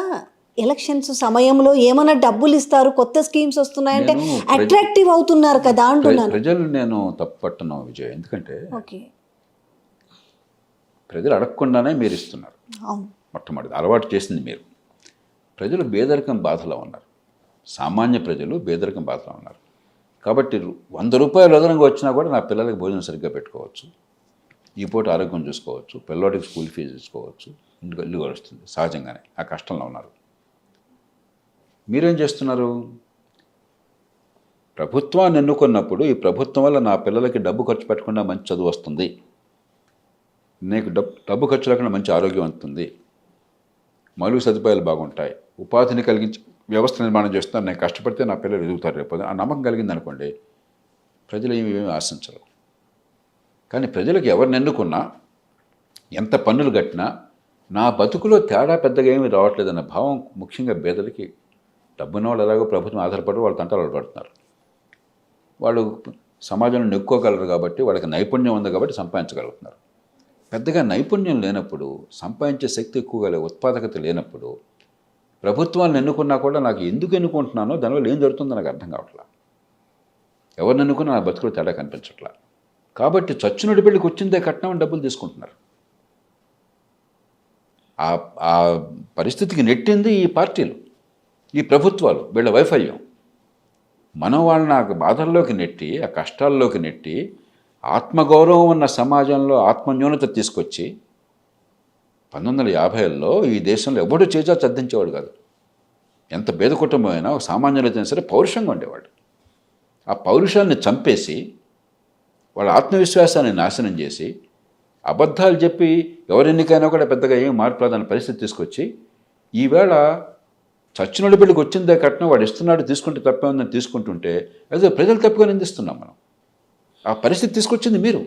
ఎలక్షన్స్ సమయంలో ఏమైనా డబ్బులు ఇస్తారు, కొత్త స్కీమ్స్ వస్తున్నాయంటే అట్రాక్టివ్ అవుతున్నారు కదా అంటున్నాను. ప్రజలు నేను తప్పట్టను విజయ్, ఎందుకంటే ఓకే, ప్రజలు అడగకుండానే మీరు ఇస్తున్నారు. అవును, మొట్టమొదటి అలవాటు చేసింది మీరు. ప్రజలు పేదరికం బాధలో ఉన్నారు, సామాన్య ప్రజలు పేదరికం బాధలో ఉన్నారు. కాబట్టి 100 రూపాయలు అదనంగా వచ్చినా కూడా నా పిల్లలకి భోజనం సరిగ్గా పెట్టుకోవచ్చు, ఈ పూట ఆరోగ్యం చూసుకోవచ్చు, పిల్లవాడికి స్కూల్ ఫీజు తీసుకోవచ్చు, ఇల్లు గడుస్తుంది సహజంగానే. ఆ కష్టంలో ఉన్నారు. మీరేం చేస్తున్నారు? ప్రభుత్వాన్ని ఎన్నుకున్నప్పుడు ఈ ప్రభుత్వం వల్ల నా పిల్లలకి డబ్బు ఖర్చు పెట్టకుండా మంచి చదువు వస్తుంది, నీకు డబ్బు ఖర్చు లేకుండా మంచి ఆరోగ్యం ఉంటుంది, మౌలిక సదుపాయాలు బాగుంటాయి, ఉపాధిని కలిగించి వ్యవస్థ నిర్మాణం చేస్తున్నారు, నేను కష్టపడితే నా పిల్లలు ఎదుగుతారు రేపు, ఆ నమ్మకం కలిగింది అనుకోండి, ప్రజలు ఏమీ ఆశించరు. కానీ ప్రజలకు ఎవరిని ఎన్నుకున్నా, ఎంత పన్నులు కట్టినా నా బతుకులో తేడా పెద్దగా ఏమీ రావట్లేదన్న భావం ముఖ్యంగా పేదలకి. డబ్బున్న వాళ్ళు ఎలాగో ప్రభుత్వం ఆధారపడి వాళ్ళ తంటాలు పడుతున్నారు. వాళ్ళు సమాజంలో నెక్కుకోగలరు కాబట్టి, వాళ్ళకి నైపుణ్యం ఉంది కాబట్టి సంపాదించగలుగుతున్నారు. పెద్దగా నైపుణ్యం లేనప్పుడు, సంపాదించే శక్తి ఎక్కువగా ఉత్పాదకత లేనప్పుడు ప్రభుత్వాన్ని ఎన్నుకున్నా కూడా నాకు ఎందుకు ఎన్నుకుంటున్నానో దానివల్ల ఏం జరుగుతుందో నాకు అర్థం కావట్లా. ఎవరిని ఎన్నుకున్నా నా బతుకులో తేడా కనిపించట్లా. కాబట్టి చచ్చునుడి పెళ్ళికి వచ్చిందే కట్నం డబ్బులు తీసుకుంటున్నారు. ఆ పరిస్థితికి నెట్టింది ఈ పార్టీలు, ఈ ప్రభుత్వాలు, వీళ్ళ వైఫల్యం. మనం వాళ్ళని ఆ బాధల్లోకి నెట్టి, ఆ కష్టాల్లోకి నెట్టి, ఆత్మగౌరవం ఉన్న సమాజంలో ఆత్మన్యూనత తీసుకొచ్చి 1950ల్లో ఈ దేశంలో ఎవడు చేజా చర్దించేవాడు కాదు. ఎంత పేద కుటుంబం అయినా ఒక సామాన్యులైనా సరే పౌరుషంగా ఉండేవాడు. ఆ పౌరుషాన్ని చంపేసి వాళ్ళ ఆత్మవిశ్వాసాన్ని నాశనం చేసి అబద్ధాలు చెప్పి ఎవరెన్నికైనా కూడా పెద్దగా ఏం మార్పు రాదన్న పరిస్థితి తీసుకొచ్చి ఈవేళ చచ్చినోడి పెళ్ళికి వచ్చిందే కట్నం వాడు ఇస్తున్నాడు, తీసుకుంటే తప్పే ఉందని తీసుకుంటుంటే అదే ప్రజలు తప్పుగా నిందిస్తున్నాం మనం. ఆ పరిస్థితి తీసుకొచ్చింది మీరు.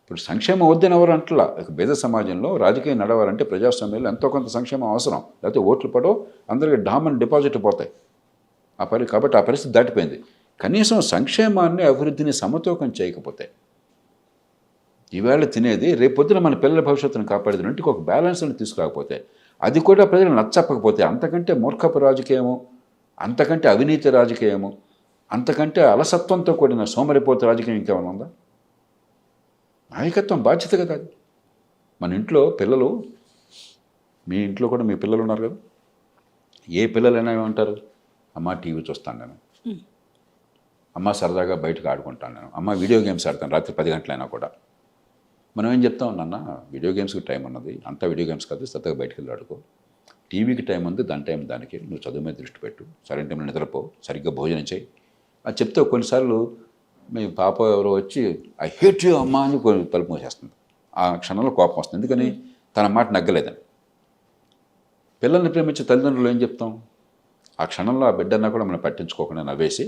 ఇప్పుడు సంక్షేమం వద్దని ఎవరు అంటలా. పేద సమాజంలో రాజకీయం నడవాలంటే ప్రజాస్వామ్యంలో ఎంతో కొంత సంక్షేమం అవసరం, లేకపోతే ఓట్లు పడో, అందరికీ డామన్ డిపాజిట్ పోతాయి. కాబట్టి ఆ పరిస్థితి దాటిపోయింది. కనీసం సంక్షేమాన్ని అభివృద్ధిని సమతూకం చేయకపోతే ఈవేళ తినేది రేపొద్దున మన పిల్లల భవిష్యత్తును కాపాడేది ఇంటికి ఒక బ్యాలెన్స్ని తీసుకురాకపోతే, అది కూడా ప్రజలు నచ్చకపోతే, అంతకంటే మూర్ఖపు రాజకీయము, అంతకంటే అవినీతి రాజకీయము, అంతకంటే అలసత్వంతో కూడిన సోమరిపోతు రాజకీయం ఇంకేమైనా ఉందా? నాయకత్వం బాధ్యత కదా అది. మన ఇంట్లో పిల్లలు, మీ ఇంట్లో కూడా మీ పిల్లలు ఉన్నారు కదా, ఏ పిల్లలైనా ఏమంటారు? అమ్మ టీవీ చూస్తాను నేను, అమ్మ సరదాగా బయటకు ఆడుకుంటాను నేను, అమ్మ వీడియో గేమ్స్ ఆడతాను రాత్రి 10 గంటలైనా కూడా. మనం ఏం చెప్తాం? నాన్న వీడియో గేమ్స్కి టైం ఉన్నది, అంతా వీడియో గేమ్స్ కాదు, సరదాగా బయటకు వెళ్ళి ఆడుకో, టీవీకి టైం ఉంది, దాని టైం దానికి, నువ్వు చదువు మీద దృష్టి పెట్టు, సరైన టైంలో నిద్రపో, సరిగ్గా భోజనం చేయి అని చెప్తే కొన్నిసార్లు మీ పాప ఎవరో వచ్చి ఐ హేట్ యూ అమ్మ అని తలుపు మూసేస్తుంది. ఆ క్షణంలో కోపం వస్తుంది, ఎందుకని తన మాట నగ్గలేదని. పిల్లల్ని ప్రేమించే తల్లిదండ్రులు ఏం చెప్తాం? ఆ క్షణంలో ఆ బిడ్డన్నా కూడా మనం పట్టించుకోకుండా నవ్వేసి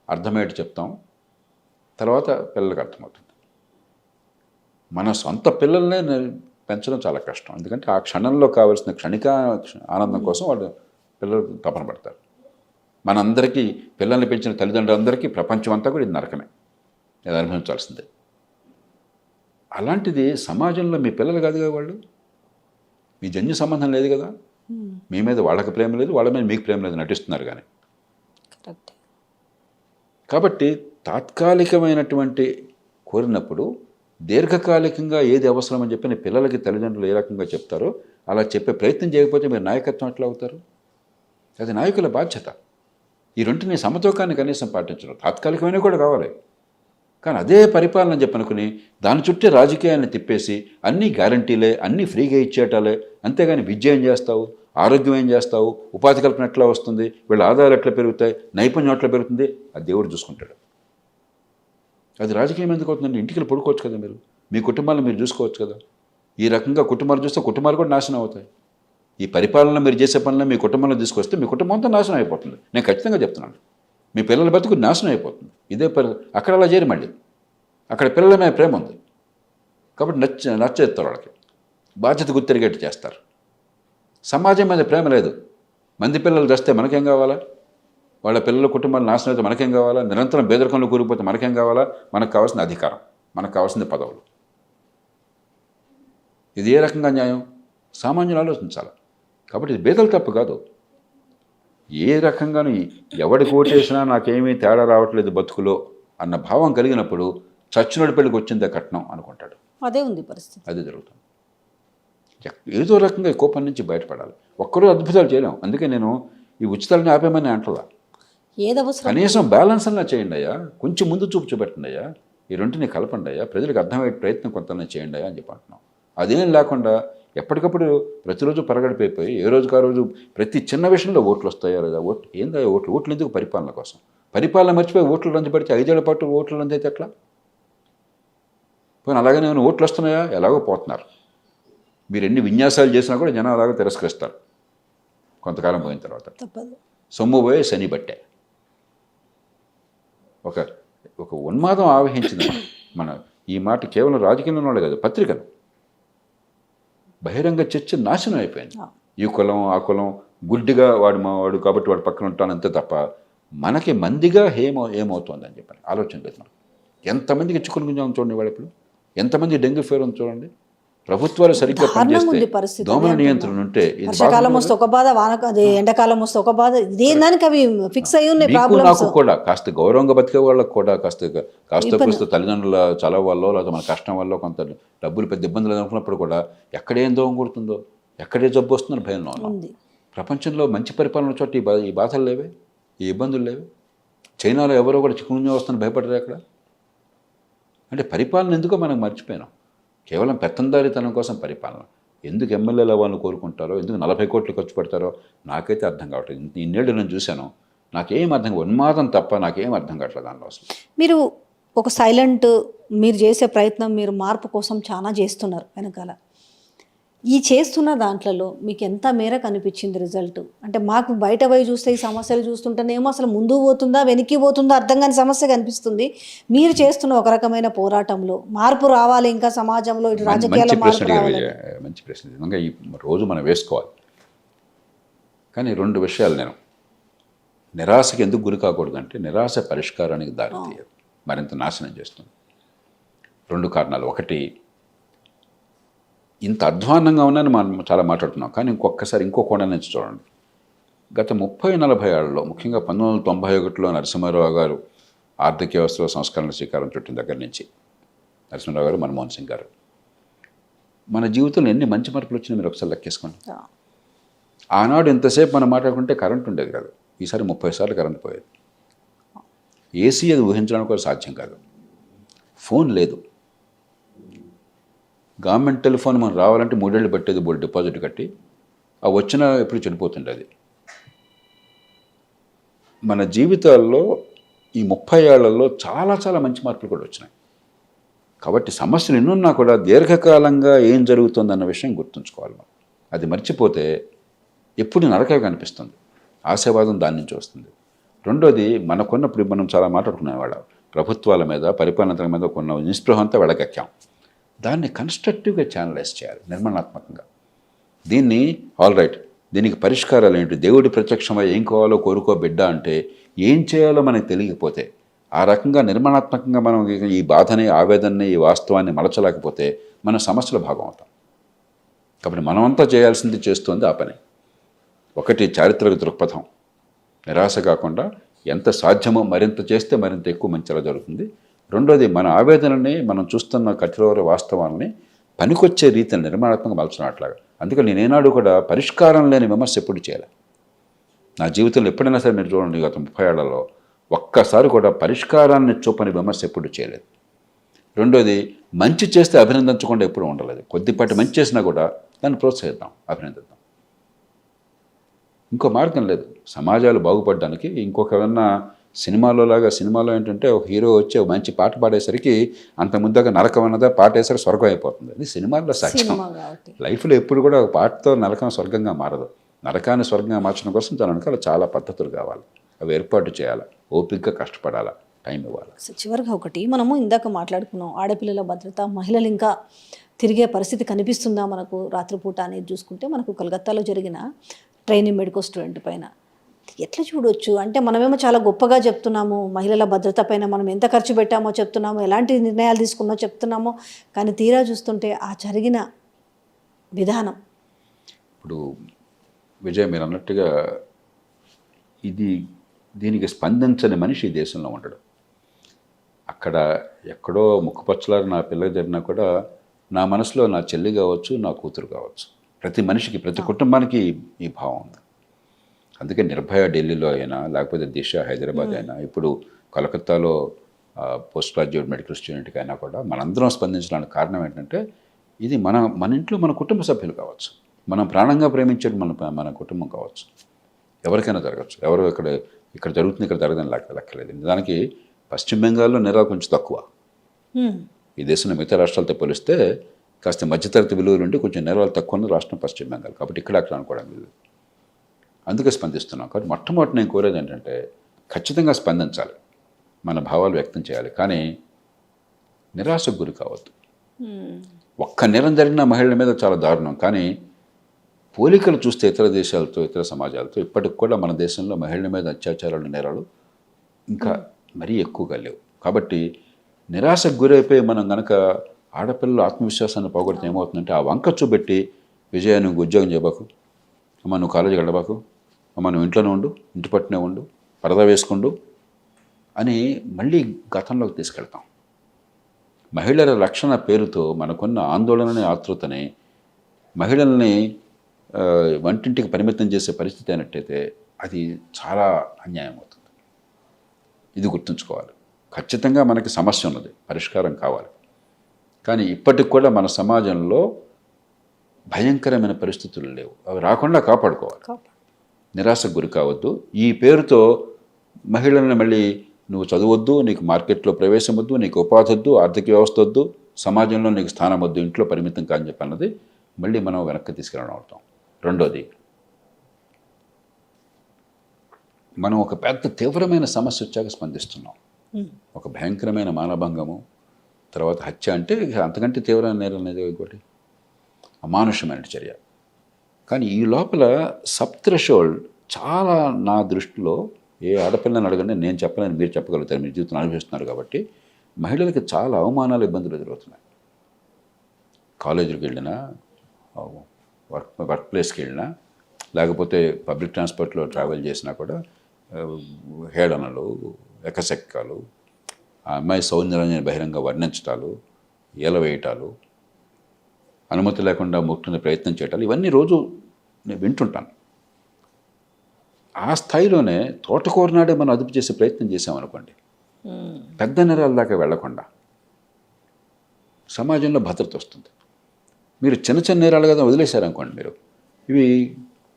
అర్థమయ్యేట్టు చెప్తాం. తర్వాత పిల్లలకి అర్థమవుతుంది. మన సొంత పిల్లల్నే పెంచడం చాలా కష్టం, ఎందుకంటే ఆ క్షణంలో కావాల్సిన క్షణిక ఆనందం కోసం వాళ్ళు పిల్లలు తపన పడతారు. మనందరికీ పిల్లల్ని పెంచిన తల్లిదండ్రులందరికీ ప్రపంచం అంతా కూడా ఇది నరకమే, ఇది అనుభవించాల్సిందే. అలాంటిది సమాజంలో మీ పిల్లలు కాదు కదా, వాళ్ళు మీ జన్యు సంబంధం లేదు కదా, మీ మీద వాళ్ళకి ప్రేమ లేదు, వాళ్ళ మీద మీకు ప్రేమ లేదు, నటిస్తున్నారు కానీ. కాబట్టి తాత్కాలికమైనటువంటి కోరినప్పుడు దీర్ఘకాలికంగా ఏది అవసరమని చెప్పి పిల్లలకి తల్లిదండ్రులు ఏ రకంగా చెప్తారో అలా చెప్పే ప్రయత్నం చేయకపోతే మీరు నాయకత్వం ఎట్లా అవుతారు? అది నాయకుల బాధ్యత. ఈ రెంటిని సమతూకాన్ని కనీసం పాటించడం, తాత్కాలికమైన కూడా కావాలి, కానీ అదే పరిపాలన చెప్పనుకుని దాని చుట్టే రాజకీయాన్ని తిప్పేసి అన్నీ గ్యారంటీలే, అన్నీ ఫ్రీగా ఇచ్చేటాలే, అంతేగాని విద్య ఏం చేస్తావు, ఆరోగ్యం ఏం చేస్తావు, ఉపాధి కల్పన ఎట్లా వస్తుంది, వీళ్ళ ఆదాయాలు ఎట్లా పెరుగుతాయి, నైపుణ్యం ఎట్లా పెరుగుతుంది, అది దేవుడు చూసుకుంటాడు. అది రాజకీయం ఎందుకు అవుతుందండి? ఇంటికి పడుకోవచ్చు కదా, మీరు మీ కుటుంబాలను మీరు చూసుకోవచ్చు కదా. ఈ రకంగా కుటుంబాలు చూస్తే కుటుంబాలు కూడా నాశనం అవుతాయి. ఈ పరిపాలన మీరు చేసే పనులను మీ కుటుంబంలో తీసుకొస్తే మీ కుటుంబం అంతా నాశనం అయిపోతుంది. నేను ఖచ్చితంగా చెప్తున్నాను, మీ పిల్లల బతుకు నాశనం అయిపోతుంది. ఇదే అక్కడ అలా చేరి మళ్ళీ అక్కడ పిల్లల మీద ప్రేమ ఉంది కాబట్టి నచ్చేస్తారు వాళ్ళకి. బాధ్యత గుర్తిరిగేట్టు చేస్తారు. సమాజం మీద ప్రేమ లేదు. మంది పిల్లలు తెస్తే మనకేం కావాలా, వాళ్ళ పిల్లల కుటుంబాలు నాశనం అయితే మనకేం కావాలా, నిరంతరం పేదరికంలో కూలిపోతే మనకేం కావాలా, మనకు కావాల్సిన అధికారం, మనకు కావాల్సిన పదవులు. ఇది ఏ రకంగా న్యాయం? సామాన్యులు ఆలోచించాలి. కాబట్టి ఇది బేదల తప్పు కాదు. ఏ రకంగానూ ఎవడికి ఓటేసినా నాకేమీ తేడా రావట్లేదు బతుకులో అన్న భావం కలిగినప్పుడు చచ్చినోడి పెళ్ళికి వచ్చిందే కట్నం అనుకుంటాడు. అదే ఉంది పరిస్థితి. అదే జరుగుతుంది. ఏదో రకంగా ఈ కోపం నుంచి బయటపడాలి. ఒక్కరూ అద్భుతాలు చేయలేం. అందుకే నేను ఈ ఉచితాలని ఆపేమని అంటలా. ఏదవసరం కనీసం బ్యాలెన్స్ అన్నా చేయండి అయ్యా, కొంచెం ముందు చూపు చూపెట్టండి అయ్యా, ఈ రెంటిని కలపండి అయ్యా, ప్రజలకు అర్థమయ్యే ప్రయత్నం కొంత చేయండి అయ్యా అని చెప్పి అంటున్నాం. అదేం లేకుండా ఎప్పటికప్పుడు ప్రతిరోజు పరగడిపోయిపోయి ఏ రోజుకు ఆ రోజు ప్రతి చిన్న విషయంలో ఓట్లు వస్తాయా లేదా, ఏందా ఓట్లు ఎందుకు? పరిపాలన కోసం. పరిపాలన మర్చిపోయి ఓట్లు రంజు పెడితే 5 ఏళ్ల పాటు ఓట్లు రంజు అయితే ఎట్లా? పోనీ అలాగనే ఏమైనా ఓట్లు వస్తున్నాయా? ఎలాగో పోతున్నారు. మీరు ఎన్ని విన్యాసాలు చేసినా కూడా జనం అలాగో తిరస్కరిస్తారు కొంతకాలం పోయిన తర్వాత. తప్పదు. సొమ్ము పోయే శని బట్టే ఒక ఉన్మాదం ఆవహించింది మన ఈ మాట. కేవలం రాజకీయంలో వాళ్ళే కాదు, పత్రికలు బహిరంగ చర్చ నాశనం అయిపోయింది. ఈ కులం ఆ కులం గుడ్డిగా వాడు మావాడు కాబట్టి వాడు పక్కన ఉంటానంతే తప్ప మనకి మందిగా ఏమవుతుందని చెప్పని ఆలోచన లేదు. మనం ఎంతమందికి చిక్కులు గుంజాం చూడండి, వాడు ఇప్పుడు ఎంతమంది డెంగ్యూ ఫీవర్ ఉంది చూడండి. ప్రభుత్వాలు సరిగ్గా పనిచేస్తే, దోమల నియంత్రణ ఉంటే, వర్షాకాలం వస్తే ఒక బాధ, ఎండాకాలం వస్తే ఒక బాధ, దేనికి అవి ఫిక్స్ అయ్యి ఉన్నాయి. నాకు కూడా కాస్త గౌరవంగా బతికే వాళ్ళకు కూడా కాస్త తల్లిదండ్రుల చలవ వల్ల లేదా మన కష్టం వల్ల కొంత డబ్బులు పెద్ద ఇబ్బందులు అనుకున్నప్పుడు కూడా ఎక్కడేం దోమ కొడుతుందో, ఎక్కడే జబ్బు వస్తుందని భయంలో ఉన్నాం. ప్రపంచంలో మంచి పరిపాలన చోట ఈ బాధలు లేవే, ఈ ఇబ్బందులు లేవే. చైనాలో ఎవరో కూడా చిక్కుడుగా వస్తుందని భయపడరు అక్కడ. అంటే పరిపాలన ఎందుకో మనం మర్చిపోయినాం. కేవలం పెత్తందారితనం కోసం పరిపాలన. ఎందుకు ఎమ్మెల్యేలు అవ్వాలని కోరుకుంటారో, ఎందుకు 40 కోట్లు ఖర్చు పెడతారో నాకైతే అర్థం కావట్లేదు. ఇన్నేళ్ళు నేను చూశాను, నాకేం అర్థం కాదు. ఉన్మాదం తప్ప నాకేం అర్థం కావట్లేదు దానిలో అసలు. మీరు ఒక సైలెంట్, మీరు చేసే ప్రయత్నం, మీరు మార్పు కోసం చాలా చేస్తున్నారు వెనకాల. ఈ చేస్తున్న దాంట్లో మీకు ఎంత మేర కనిపించింది రిజల్ట్? అంటే మాకు బయట పోయి చూస్తే ఈ సమస్యలు చూస్తుంటేనేమో అసలు ముందుకు పోతుందా వెనక్కి పోతుందా అర్థం కాని సమస్య కనిపిస్తుంది. మీరు చేస్తున్న ఒక రకమైన పోరాటంలో మార్పు రావాలి, ఇంకా సమాజంలో ఇటు రాజకీయాల్లో మార్పు రావాలి. మంచి ప్రశ్న. నిజంగా ఈ రోజు మనం వేసుకోవాలి. కానీ 2 విషయాలు నేను నిరాశకి ఎందుకు గురి కాకూడదు అంటే, నిరాశ పరిష్కారానికి దారి తీయదు, మరింత నాశనం చేస్తుంది. 2 కారణాలు. ఒకటి, ఇంత అధ్వాన్నంగా ఉన్నాయని మనం చాలా మాట్లాడుతున్నాం, కానీ ఇంకో కోణం నుంచి చూడండి. గత 30-40 ఏళ్లలో, ముఖ్యంగా 1991లో నరసింహారావు గారు ఆర్థిక వ్యవస్థలో సంస్కరణ శ్రీకారం చుట్టిన దగ్గర నుంచి, నరసింహారావు గారు, మన్మోహన్ సింగ్ గారు, మన జీవితంలో ఎన్ని మంచి మార్పులు వచ్చినా మీరు ఒకసారి లెక్కేసుకోండి. ఆనాడు ఎంతసేపు మనం మాట్లాడుకుంటే కరెంట్ ఉండేది కాదు, ఈసారి 30 సార్లు కరెంట్ పోయేది. ఏసీ అది ఊహించడానికి కూడా సాధ్యం కాదు. ఫోన్ లేదు. గవర్నమెంట్ టెలిఫోన్ మనం రావాలంటే 3 ఏళ్ళు పట్టేది, బోర్డు డిపాజిట్ కట్టి. ఆ వచ్చినా ఎప్పుడు చనిపోతుండేది. మన జీవితాల్లో ఈ 30 ఏళ్లలో చాలా చాలా మంచి మార్పులు కూడా వచ్చినాయి. కాబట్టి సమస్యలు ఎన్నున్నా కూడా దీర్ఘకాలంగా ఏం జరుగుతుందన్న విషయం గుర్తుంచుకోవాలి మనం. అది మర్చిపోతే ఎప్పుడు నరకే కనిపిస్తుంది. ఆశావాదం దాని నుంచి వస్తుంది. రెండోది, మనకున్నప్పుడు మనం చాలా మాట్లాడుకున్నాం వాళ్ళ ప్రభుత్వాల మీద, పరిపాలన మీద కొన్న నిస్పృహ అంతా వెడకెక్కాం. దాన్ని కన్స్ట్రక్టివ్గా ఛానలైజ్ చేయాలి, నిర్మాణాత్మకంగా. దీన్ని ఆల్ రైట్, దీనికి పరిష్కారాలు ఏంటి, దేవుడి ప్రత్యక్షమై ఏం కావాలో కోరుకో బిడ్డ అంటే ఏం చేయాలో మనకు తెలియకపోతే, ఆ రకంగా నిర్మాణాత్మకంగా మనం ఈ బాధని, ఆవేదనని, ఈ వాస్తవాన్ని మలచలేకపోతే మన సమస్యల భాగం అవుతాం. కాబట్టి మనమంతా చేయాల్సింది చేస్తుంది ఆ పని. ఒకటి, చారిత్రక దృక్పథం. నిరాశ కాకుండా ఎంత సాధ్యమో మరింత చేస్తే మరింత ఎక్కువ మంచిగా జరుగుతుంది. రెండోది, మన ఆవేదనని, మనం చూస్తున్న కఠోర వాస్తవాలని పనికొచ్చే రీతిని నిర్మాణాత్మకంగా మలచడం అట్లాగా. అందుకని నేనేనాడు కూడా పరిష్కారం లేని విమర్శ ఎప్పుడు చేయాలి. నా జీవితంలో ఎప్పుడైనా సరే మీరు చూడండి, గత 30 ఏళ్లలో ఒక్కసారి కూడా పరిష్కారాన్ని చూపని విమర్శ ఎప్పుడు చేయలేదు. రెండోది, మంచి చేస్తే అభినందించకుండా ఎప్పుడు ఉండలేదు. కొద్దిపాటి మంచి చేసినా కూడా దాన్ని ప్రోత్సహిద్దాం, అభినందిద్దాం. ఇంకో మార్గం లేదు. సమాజాలు బాగుపడడానికి ఇంకొకవన్నా సినిమాలో ఏంటంటే ఒక హీరో వచ్చి ఒక మంచి పాట పాడేసరికి అంత ముందుగా నరకం అన్నదా పాట వేసరికి స్వర్గం అయిపోతుంది. అది సినిమాల్లో సాక్ష్యం. లైఫ్లో ఎప్పుడు కూడా ఒక పాటతో నరకం స్వర్గంగా మారదు. నరకాన్ని స్వర్గంగా మార్చడం కోసం దాని వెనకాల చాలా పద్ధతులు కావాలి. అవి ఏర్పాటు చేయాలి, ఓపికగా కష్టపడాలా, టైం ఇవ్వాలి. చివరిగా ఒకటి, మనము ఇందాక మాట్లాడుకున్నాం ఆడపిల్లల భద్రత, మహిళలు ఇంకా తిరిగే పరిస్థితి కనిపిస్తుందా మనకు రాత్రిపూట అనేది చూసుకుంటే మనకు కలకత్తాలో జరిగిన ట్రైనింగ్ మెడికల్ స్టూడెంట్ పైన ఎట్లా చూడొచ్చు అంటే మనమేమో చాలా గొప్పగా చెప్తున్నాము మహిళల భద్రత పైన మనం ఎంత ఖర్చు పెట్టామో చెప్తున్నాము ఎలాంటి నిర్ణయాలు తీసుకున్నామో చెప్తున్నామో కానీ తీరా చూస్తుంటే ఆ జరిగిన విధానం. ఇప్పుడు విజయ్ మీరు అన్నట్టుగా దీనికి స్పందించని మనిషి ఈ దేశంలో ఉండడు. అక్కడ ఎక్కడో ముక్కుపచ్చలారి నా పిల్లకి జరిగినా కూడా నా మనసులో నా చెల్లి కావచ్చు, నా కూతురు కావచ్చు, ప్రతి మనిషికి ప్రతి కుటుంబానికి ఈ భావం ఉంది. అందుకే నిర్భయ ఢిల్లీలో అయినా, లేకపోతే దిశ హైదరాబాద్ అయినా, ఇప్పుడు కలకత్తాలో పోస్ట్ గ్రాడ్యుయేట్ మెడికల్ స్టూడెంట్కి అయినా కూడా మనందరం స్పందించడానికి కారణం ఏంటంటే ఇది మన ఇంట్లో మన కుటుంబ సభ్యులు కావచ్చు, మనం ప్రాణంగా ప్రేమించేది మన కుటుంబం కావచ్చు, ఎవరికైనా జరగచ్చు. ఎవరు ఇక్కడ జరుగుతుంది ఇక్కడ జరగదని లెక్కలేదు. దానికి పశ్చిమ బెంగాల్లో నేరాలు కొంచెం తక్కువ. ఈ దేశంలో మిగతా రాష్ట్రాలతో పోలిస్తే కాస్త మధ్యతరగతి విలువలు ఉండి కొంచెం నేరాలు తక్కువ ఉన్న రాష్ట్రం పశ్చిమ బెంగాల్. కాబట్టి ఇక్కడ అక్కడ అనుకోవడం లేదు. అందుకే స్పందిస్తున్నాం. కాబట్టి మొట్టమొదటి నేను కోరేది ఏంటంటే ఖచ్చితంగా స్పందించాలి, మన భావాలు వ్యక్తం చేయాలి, కానీ నిరాశకు గురి కావద్దు. ఒక్క నేరం జరిగిన మహిళల మీద చాలా దారుణం, కానీ పోలికలు చూస్తే ఇతర దేశాలతో ఇతర సమాజాలతో ఇప్పటికి కూడా మన దేశంలో మహిళల మీద అత్యాచారాలు నేరాలు ఇంకా మరీ ఎక్కువగా లేవు. కాబట్టి నిరాశకు గురైపోయి మనం కనుక ఆడపిల్లల ఆత్మవిశ్వాసాన్ని పోగొడితే ఏమవుతుందంటే ఆ వంక చూపెట్టి విజయ నువ్వు ఉద్యోగం చేయబాకు, అమ్మ నువ్వు కాలేజీకి వెళ్ళబాకు, అమ్మ నువ్వు ఇంట్లోనే ఉండు, ఇంటి పట్టునే ఉండు, పరదా వేసుకుండు అని మళ్ళీ గతంలోకి తీసుకెళ్తాం. మహిళల రక్షణ పేరుతో మనకున్న ఆందోళనని ఆతృతని మహిళల్ని వంటింటికి పరిమితం చేసే పరిస్థితి అయినట్టయితే అది చాలా అన్యాయం అవుతుంది. ఇది గుర్తుంచుకోవాలి. ఖచ్చితంగా మనకి సమస్య ఉన్నది, పరిష్కారం కావాలి. కానీ ఇప్పటికి కూడా మన సమాజంలో భయంకరమైన పరిస్థితులు లేవు. అవి రాకుండా కాపాడుకోవాలి. నిరాశకు గురి కావద్దు. ఈ పేరుతో మహిళలను మళ్ళీ నువ్వు చదవద్దు, నీకు మార్కెట్లో ప్రవేశం వద్దు, నీకు ఉపాధి వద్దు, ఆర్థిక వ్యవస్థ వద్దు, సమాజంలో నీకు స్థానం వద్దు, ఇంట్లో పరిమితం కాని చెప్పి అన్నది మళ్ళీ మనం వెనక్కి తీసుకెళ్ళడం అవుతాం. రెండోది, మనం ఒక పెద్ద తీవ్రమైన సమస్య వచ్చాక స్పందిస్తున్నాం. ఒక భయంకరమైన మానభంగము, తర్వాత హత్య అంటే అంతకంటే తీవ్రమైన నేరం అనేది ఇంకోటి అమానుషమైన చర్య. కానీ ఈ లోపల సబ్ థ్రెషోల్డ్ చాలా నా దృష్టిలో ఏ ఆడపిల్లని అడగండి, నేను చెప్పలేని మీరు చెప్పగలుగుతారు, మీరు జీవితం అనుభవిస్తున్నారు కాబట్టి మహిళలకి చాలా అవమానాలు ఇబ్బందులు ఎదురవుతున్నాయి. కాలేజీకి వెళ్ళినా, వర్క్ ప్లేస్కి వెళ్ళినా, లేకపోతే పబ్లిక్ ట్రాన్స్పోర్ట్లో ట్రావెల్ చేసినా కూడా హేళనలు, ఎకసెక్కాలు, ఆ అమ్మాయి సౌందర్యాన్ని బహిరంగ వర్ణించటాలు, ఏలవేయటాలు, అనుమతి లేకుండా ముట్టుకునే ప్రయత్నం చేయటాలు, ఇవన్నీ రోజు నేను వింటుంటాను. ఆ స్థాయిలోనే తోటకూరనాడే మనం అదుపు చేసే ప్రయత్నం చేసామనుకోండి, పెద్ద నేరాల దాకా వెళ్లకుండా సమాజంలో భద్రత వస్తుంది. మీరు చిన్న చిన్న నేరాలు కదా వదిలేశారనుకోండి, మీరు ఇవి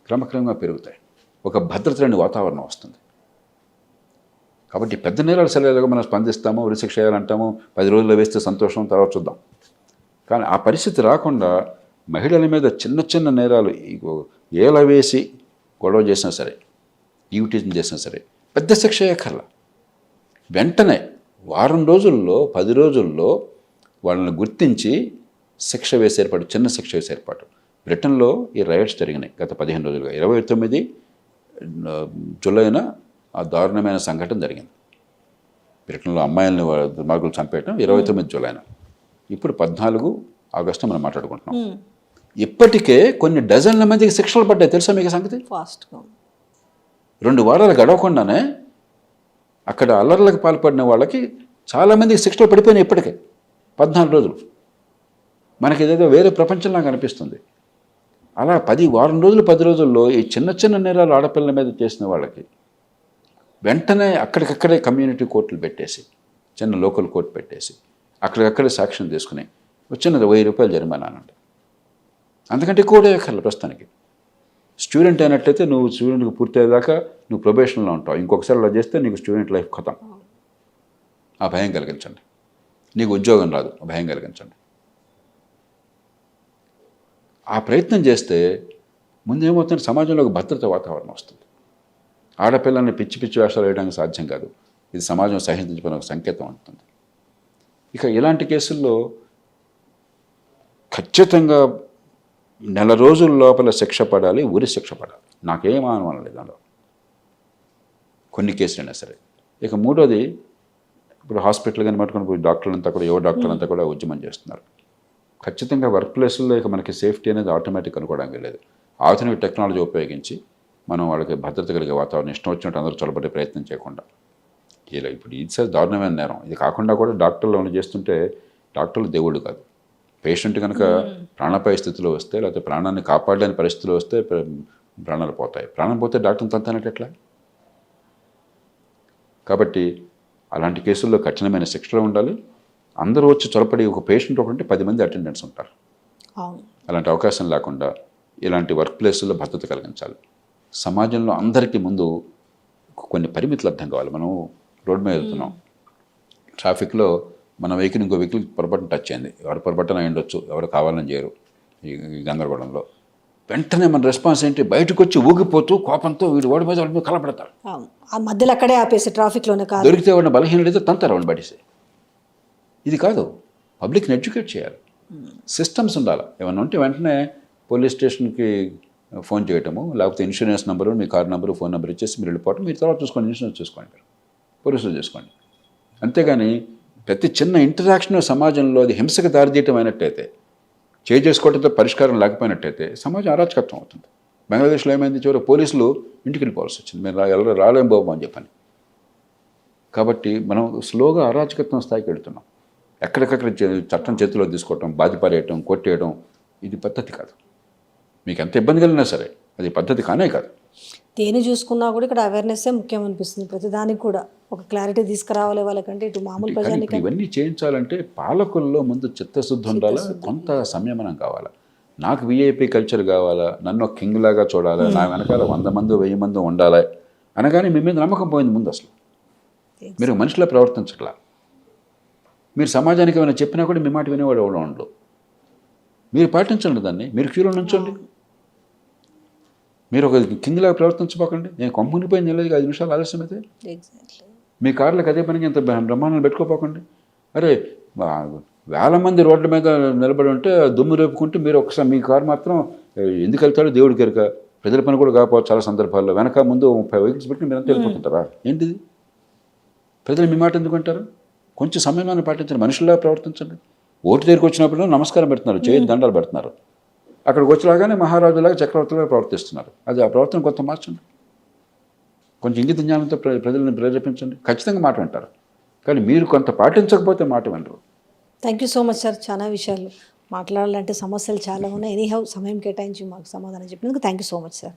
క్రమక్రమంగా పెరుగుతాయి, ఒక భద్రత లేని వాతావరణం వస్తుంది. కాబట్టి పెద్ద నేరాలు సరిగా మనం స్పందిస్తాము, ఉరిశిక్ష చేయాలంటాము, 10 రోజుల్లో వేస్తే సంతోషం, తర్వాత చూద్దాం. కానీ ఆ పరిస్థితి రాకుండా మహిళల మీద చిన్న చిన్న నేరాలు ఏల వేసి గొడవ చేసినా సరే, ఈవిటీజం చేసినా సరే పెద్ద శిక్ష అయ్యక్కర్లా, వెంటనే వారం రోజుల్లో 10 రోజుల్లో వాళ్ళని గుర్తించి శిక్ష వేసే ఏర్పాటు, చిన్న శిక్ష వేసే ఏర్పాటు. బ్రిటన్లో ఈ రైట్స్ జరిగినాయి గత 15 రోజులుగా. 29 జూలైన ఆ దారుణమైన సంఘటన జరిగింది. బ్రిటన్లో అమ్మాయిల్ని దుర్మార్గులు చంపేయటం 29 జూలైన. ఇప్పుడు 14 ఆగస్టు మనం మాట్లాడుకుంటున్నాం. ఇప్పటికే కొన్ని డజన్ల మందికి శిక్షలు పడ్డాయి, తెలుసా మీకు సంగతి? ఫాస్ట్గా 2 వారాలు గడవకుండానే అక్కడ అల్లర్లకు పాల్పడిన వాళ్ళకి చాలామందికి శిక్షలు పడిపోయినాయి ఇప్పటికే 14 రోజులు. మనకి ఇదేదో వేరే ప్రపంచంలాగా అనిపిస్తుంది. అలా 10 రోజుల్లో ఈ చిన్న చిన్న నేరాలు ఆడపిల్లల మీద చేసిన వాళ్ళకి వెంటనే అక్కడికక్కడే కమ్యూనిటీ కోర్టులు పెట్టేసి, చిన్న లోకల్ కోర్టు పెట్టేసి అక్కడికక్కడే సాక్ష్యం తీసుకుని వచ్చినది 1000 రూపాయలు జరిమానా అనండి. అంతకంటే కూడా ఎక్కర్లేదు ప్రస్తుతానికి. స్టూడెంట్ అయినట్లయితే నువ్వు స్టూడెంట్కి పూర్తయ్యేదాకా నువ్వు ప్రొబేషన్లో ఉంటావు, ఇంకొకసారి అలా చేస్తే నీకు స్టూడెంట్ లైఫ్ ఖతం. ఆ భయం కలిగించండి. నీకు ఉద్యోగం రాదు, ఆ భయం కలిగించండి. ఆ ప్రయత్నం చేస్తే ముందేమవుతుంది, సమాజంలో ఒక భద్రత వాతావరణం వస్తుంది. ఆడపిల్లల్ని పిచ్చి పిచ్చి వేషాలు వేయడానికి సాధ్యం కాదు. ఇది సమాజం సహించుకునే ఒక సంకేతం ఉంటుంది. ఇక ఇలాంటి కేసుల్లో ఖచ్చితంగా నెల రోజుల లోపల శిక్ష పడాలి, ఉరి శిక్ష పడాలి. నాకేం అనుమానం లేదు దానిలో, కొన్ని కేసులైనా సరే. ఇక మూడోది, ఇప్పుడు హాస్పిటల్ కానీ పట్టుకుని డాక్టర్లంతా కూడా, యువ డాక్టర్లంతా కూడా ఉద్యమం చేస్తున్నారు. ఖచ్చితంగా వర్క్ ప్లేస్లో ఇక మనకి సేఫ్టీ అనేది ఆటోమేటిక్ అనుకోవడానికి లేదు. ఆధునిక టెక్నాలజీ ఉపయోగించి మనం వాళ్ళకి భద్రత కలిగే వాతావరణం ఇష్టం వచ్చినట్టు అందరూ చొరబడే ప్రయత్నం చేయకుండా, ఇలా ఇప్పుడు ఇది సార్ దారుణమైన నేరం. ఇది కాకుండా కూడా డాక్టర్లు ఏమైనా చేస్తుంటే, డాక్టర్లు దేవుళ్ళు కాదు. పేషెంట్ కనుక ప్రాణాపాయ స్థితిలో వస్తే, లేకపోతే ప్రాణాన్ని కాపాడలేని పరిస్థితిలో వస్తే ప్రాణాలు పోతాయి. ప్రాణం పోతే డాక్టర్ని తంతానంటే ఎట్లా? కాబట్టి అలాంటి కేసుల్లో కఠినమైన శిక్షలు ఉండాలి. అందరూ వచ్చి చొరపడి, ఒక పేషెంట్ ఒకటి 10 మంది అటెండెంట్స్ ఉంటారు. అలాంటి అవకాశం లేకుండా ఇలాంటి వర్క్ ప్లేసుల్లో భద్రత కలిగించాలి. సమాజంలో అందరికీ ముందు కొన్ని పరిమితులు అర్థం కావాలి. మనం రోడ్డు మీద వెళ్తున్నాం, ట్రాఫిక్లో మన వెహికల్ ఇంకో వెహికల్ పొరపాటున టచ్ అయింది. ఎవరు పొరపాటున అయి ఉండొచ్చు, ఎవరు కావాలని చేయరు. ఈ గందరగోళంలో వెంటనే మన రెస్పాన్స్ ఏంటి? బయటకు వచ్చి ఊగిపోతూ కోపంతో వీడు వాడి మీద కలపడతారు. ఆ మధ్యలో అక్కడే ఆపేసి ట్రాఫిక్లోనే కాదు, దొరికితే వాడిని బలహీనైతే తంతారు, వాడిని పడేసి. ఇది కాదు, పబ్లిక్ని ఎడ్యుకేట్ చేయాలి. సిస్టమ్స్ ఉండాలి. ఏమన్నా ఉంటే వెంటనే పోలీస్ స్టేషన్కి ఫోన్ చేయటము, లేకపోతే ఇన్సూరెన్స్ నెంబరు, మీ కార్ నెంబరు, ఫోన్ నెంబర్ ఇచ్చేసి మీరు వెళ్ళిపోవటం. మీరు తర్వాత చూసుకోండి, ఇన్సూరెన్స్ చూసుకోండి, మీరు పోలీసులు చూసుకోండి. అంతేగాని ప్రతి చిన్న ఇంటరాక్షన్ సమాజంలో అది హింసకు దారితీయటం అయినట్టయితే, చేసుకోవడంతో పరిష్కారం లేకపోయినట్టయితే సమాజం అరాచకత్వం అవుతుంది. బంగ్లాదేశ్లో ఏమైంది? చివరి పోలీసులు ఇంటికి వెళ్ళిపోవాల్సి వచ్చింది, మీరు ఎవరు రాలేం బాబు అని చెప్పని. కాబట్టి మనం స్లోగా అరాచకత్వం స్థాయికి వెళ్తున్నాం. ఎక్కడికక్కడ చట్టం చేతిలో తీసుకోవటం, బాధిపారేయటం, కొట్టేయడం, ఇది పద్ధతి కాదు. మీకు ఎంత ఇబ్బంది కలిగినా సరే అది పద్ధతి కానే కాదు. దేని చూసుకున్నా కూడా ఇక్కడ అవేర్నెస్సే ముఖ్యం అనిపిస్తుంది. ప్రతిదానికి కూడా ఒక క్లారిటీ తీసుకురావాలి వాళ్ళకంటే, ఇటు మామూలు ప్రజానికి. ఇవన్నీ చేయించాలంటే పాలకుల్లో ముందు చిత్తశుద్ధి ఉండాలా, కొంత సంయమనం కావాలా. నాకు విఐపి కల్చర్ కావాలా, నన్ను ఒక కింగ్ లాగా చూడాలా, నా వెనకాల 100 మంది 1000 మంది ఉండాలి అనగానే మీ మీద నమ్మకం పోయింది ముందు. అసలు మీరు మనిషిలా ప్రవర్తించట్లా. మీరు సమాజానికి ఏమైనా చెప్పినా కూడా మీ మాట వినేవాడు ఎవడో ఉండడు. మీరు పాటించండి దాన్ని, మీరు క్యూలో నుంచోండి. మీరు ఒక కింగ్లాగా ప్రవర్తించబోకండి. నేను కొమ్మునిపోయింది లేదు, 5 నిమిషాలు ఆలస్యం అయితే మీ కార్లకు అదే పనికి ఇంత బ్రహ్మాండం పెట్టుకోపోకండి. అరే, వేల మంది రోడ్ల మీద నిలబడి ఉంటే దుమ్ము రేపుకుంటే మీరు ఒకసారి మీ కారు మాత్రం ఎందుకు వెళ్తాడో దేవుడికి ఎరుక. ప్రజల పని కూడా కాకపోవచ్చు చాలా సందర్భాల్లో. వెనక ముందు 30 వెహికల్స్ పెట్టి మీరు అంతా వెళ్ళిపోతుంటారా? ఏంటిది? ప్రజలు మీ మాట ఎందుకంటారు? కొంచెం సమయాన్ని పాటించండి, మనుషుల్లా ప్రవర్తించండి. ఓటు దగ్గరికి వచ్చినప్పుడు నమస్కారం పెడుతున్నారు, చేతి దండాలు పెడుతున్నారు. అక్కడికి వచ్చేలాగానే మహారాజులాగా చక్రవర్తులాగా ప్రవర్తిస్తున్నారు. అది ఆ ప్రవర్తన కొంత మార్చండి. కొంచెం ఇంగిత జ్ఞానంతో ప్రజలను ప్రేరేపించండి, ఖచ్చితంగా మాట వింటారు. కానీ మీరు కొంత పాటించకపోతే మాట వినరు. Thank you so much sir. చాలా విషయాలు మాట్లాడాలంటే సమస్యలు చాలా ఉన్నాయి. ఎనీహౌ సమయం కేటాయించి మాకు సమాధానం చెప్పినందుకు thank you so much sir.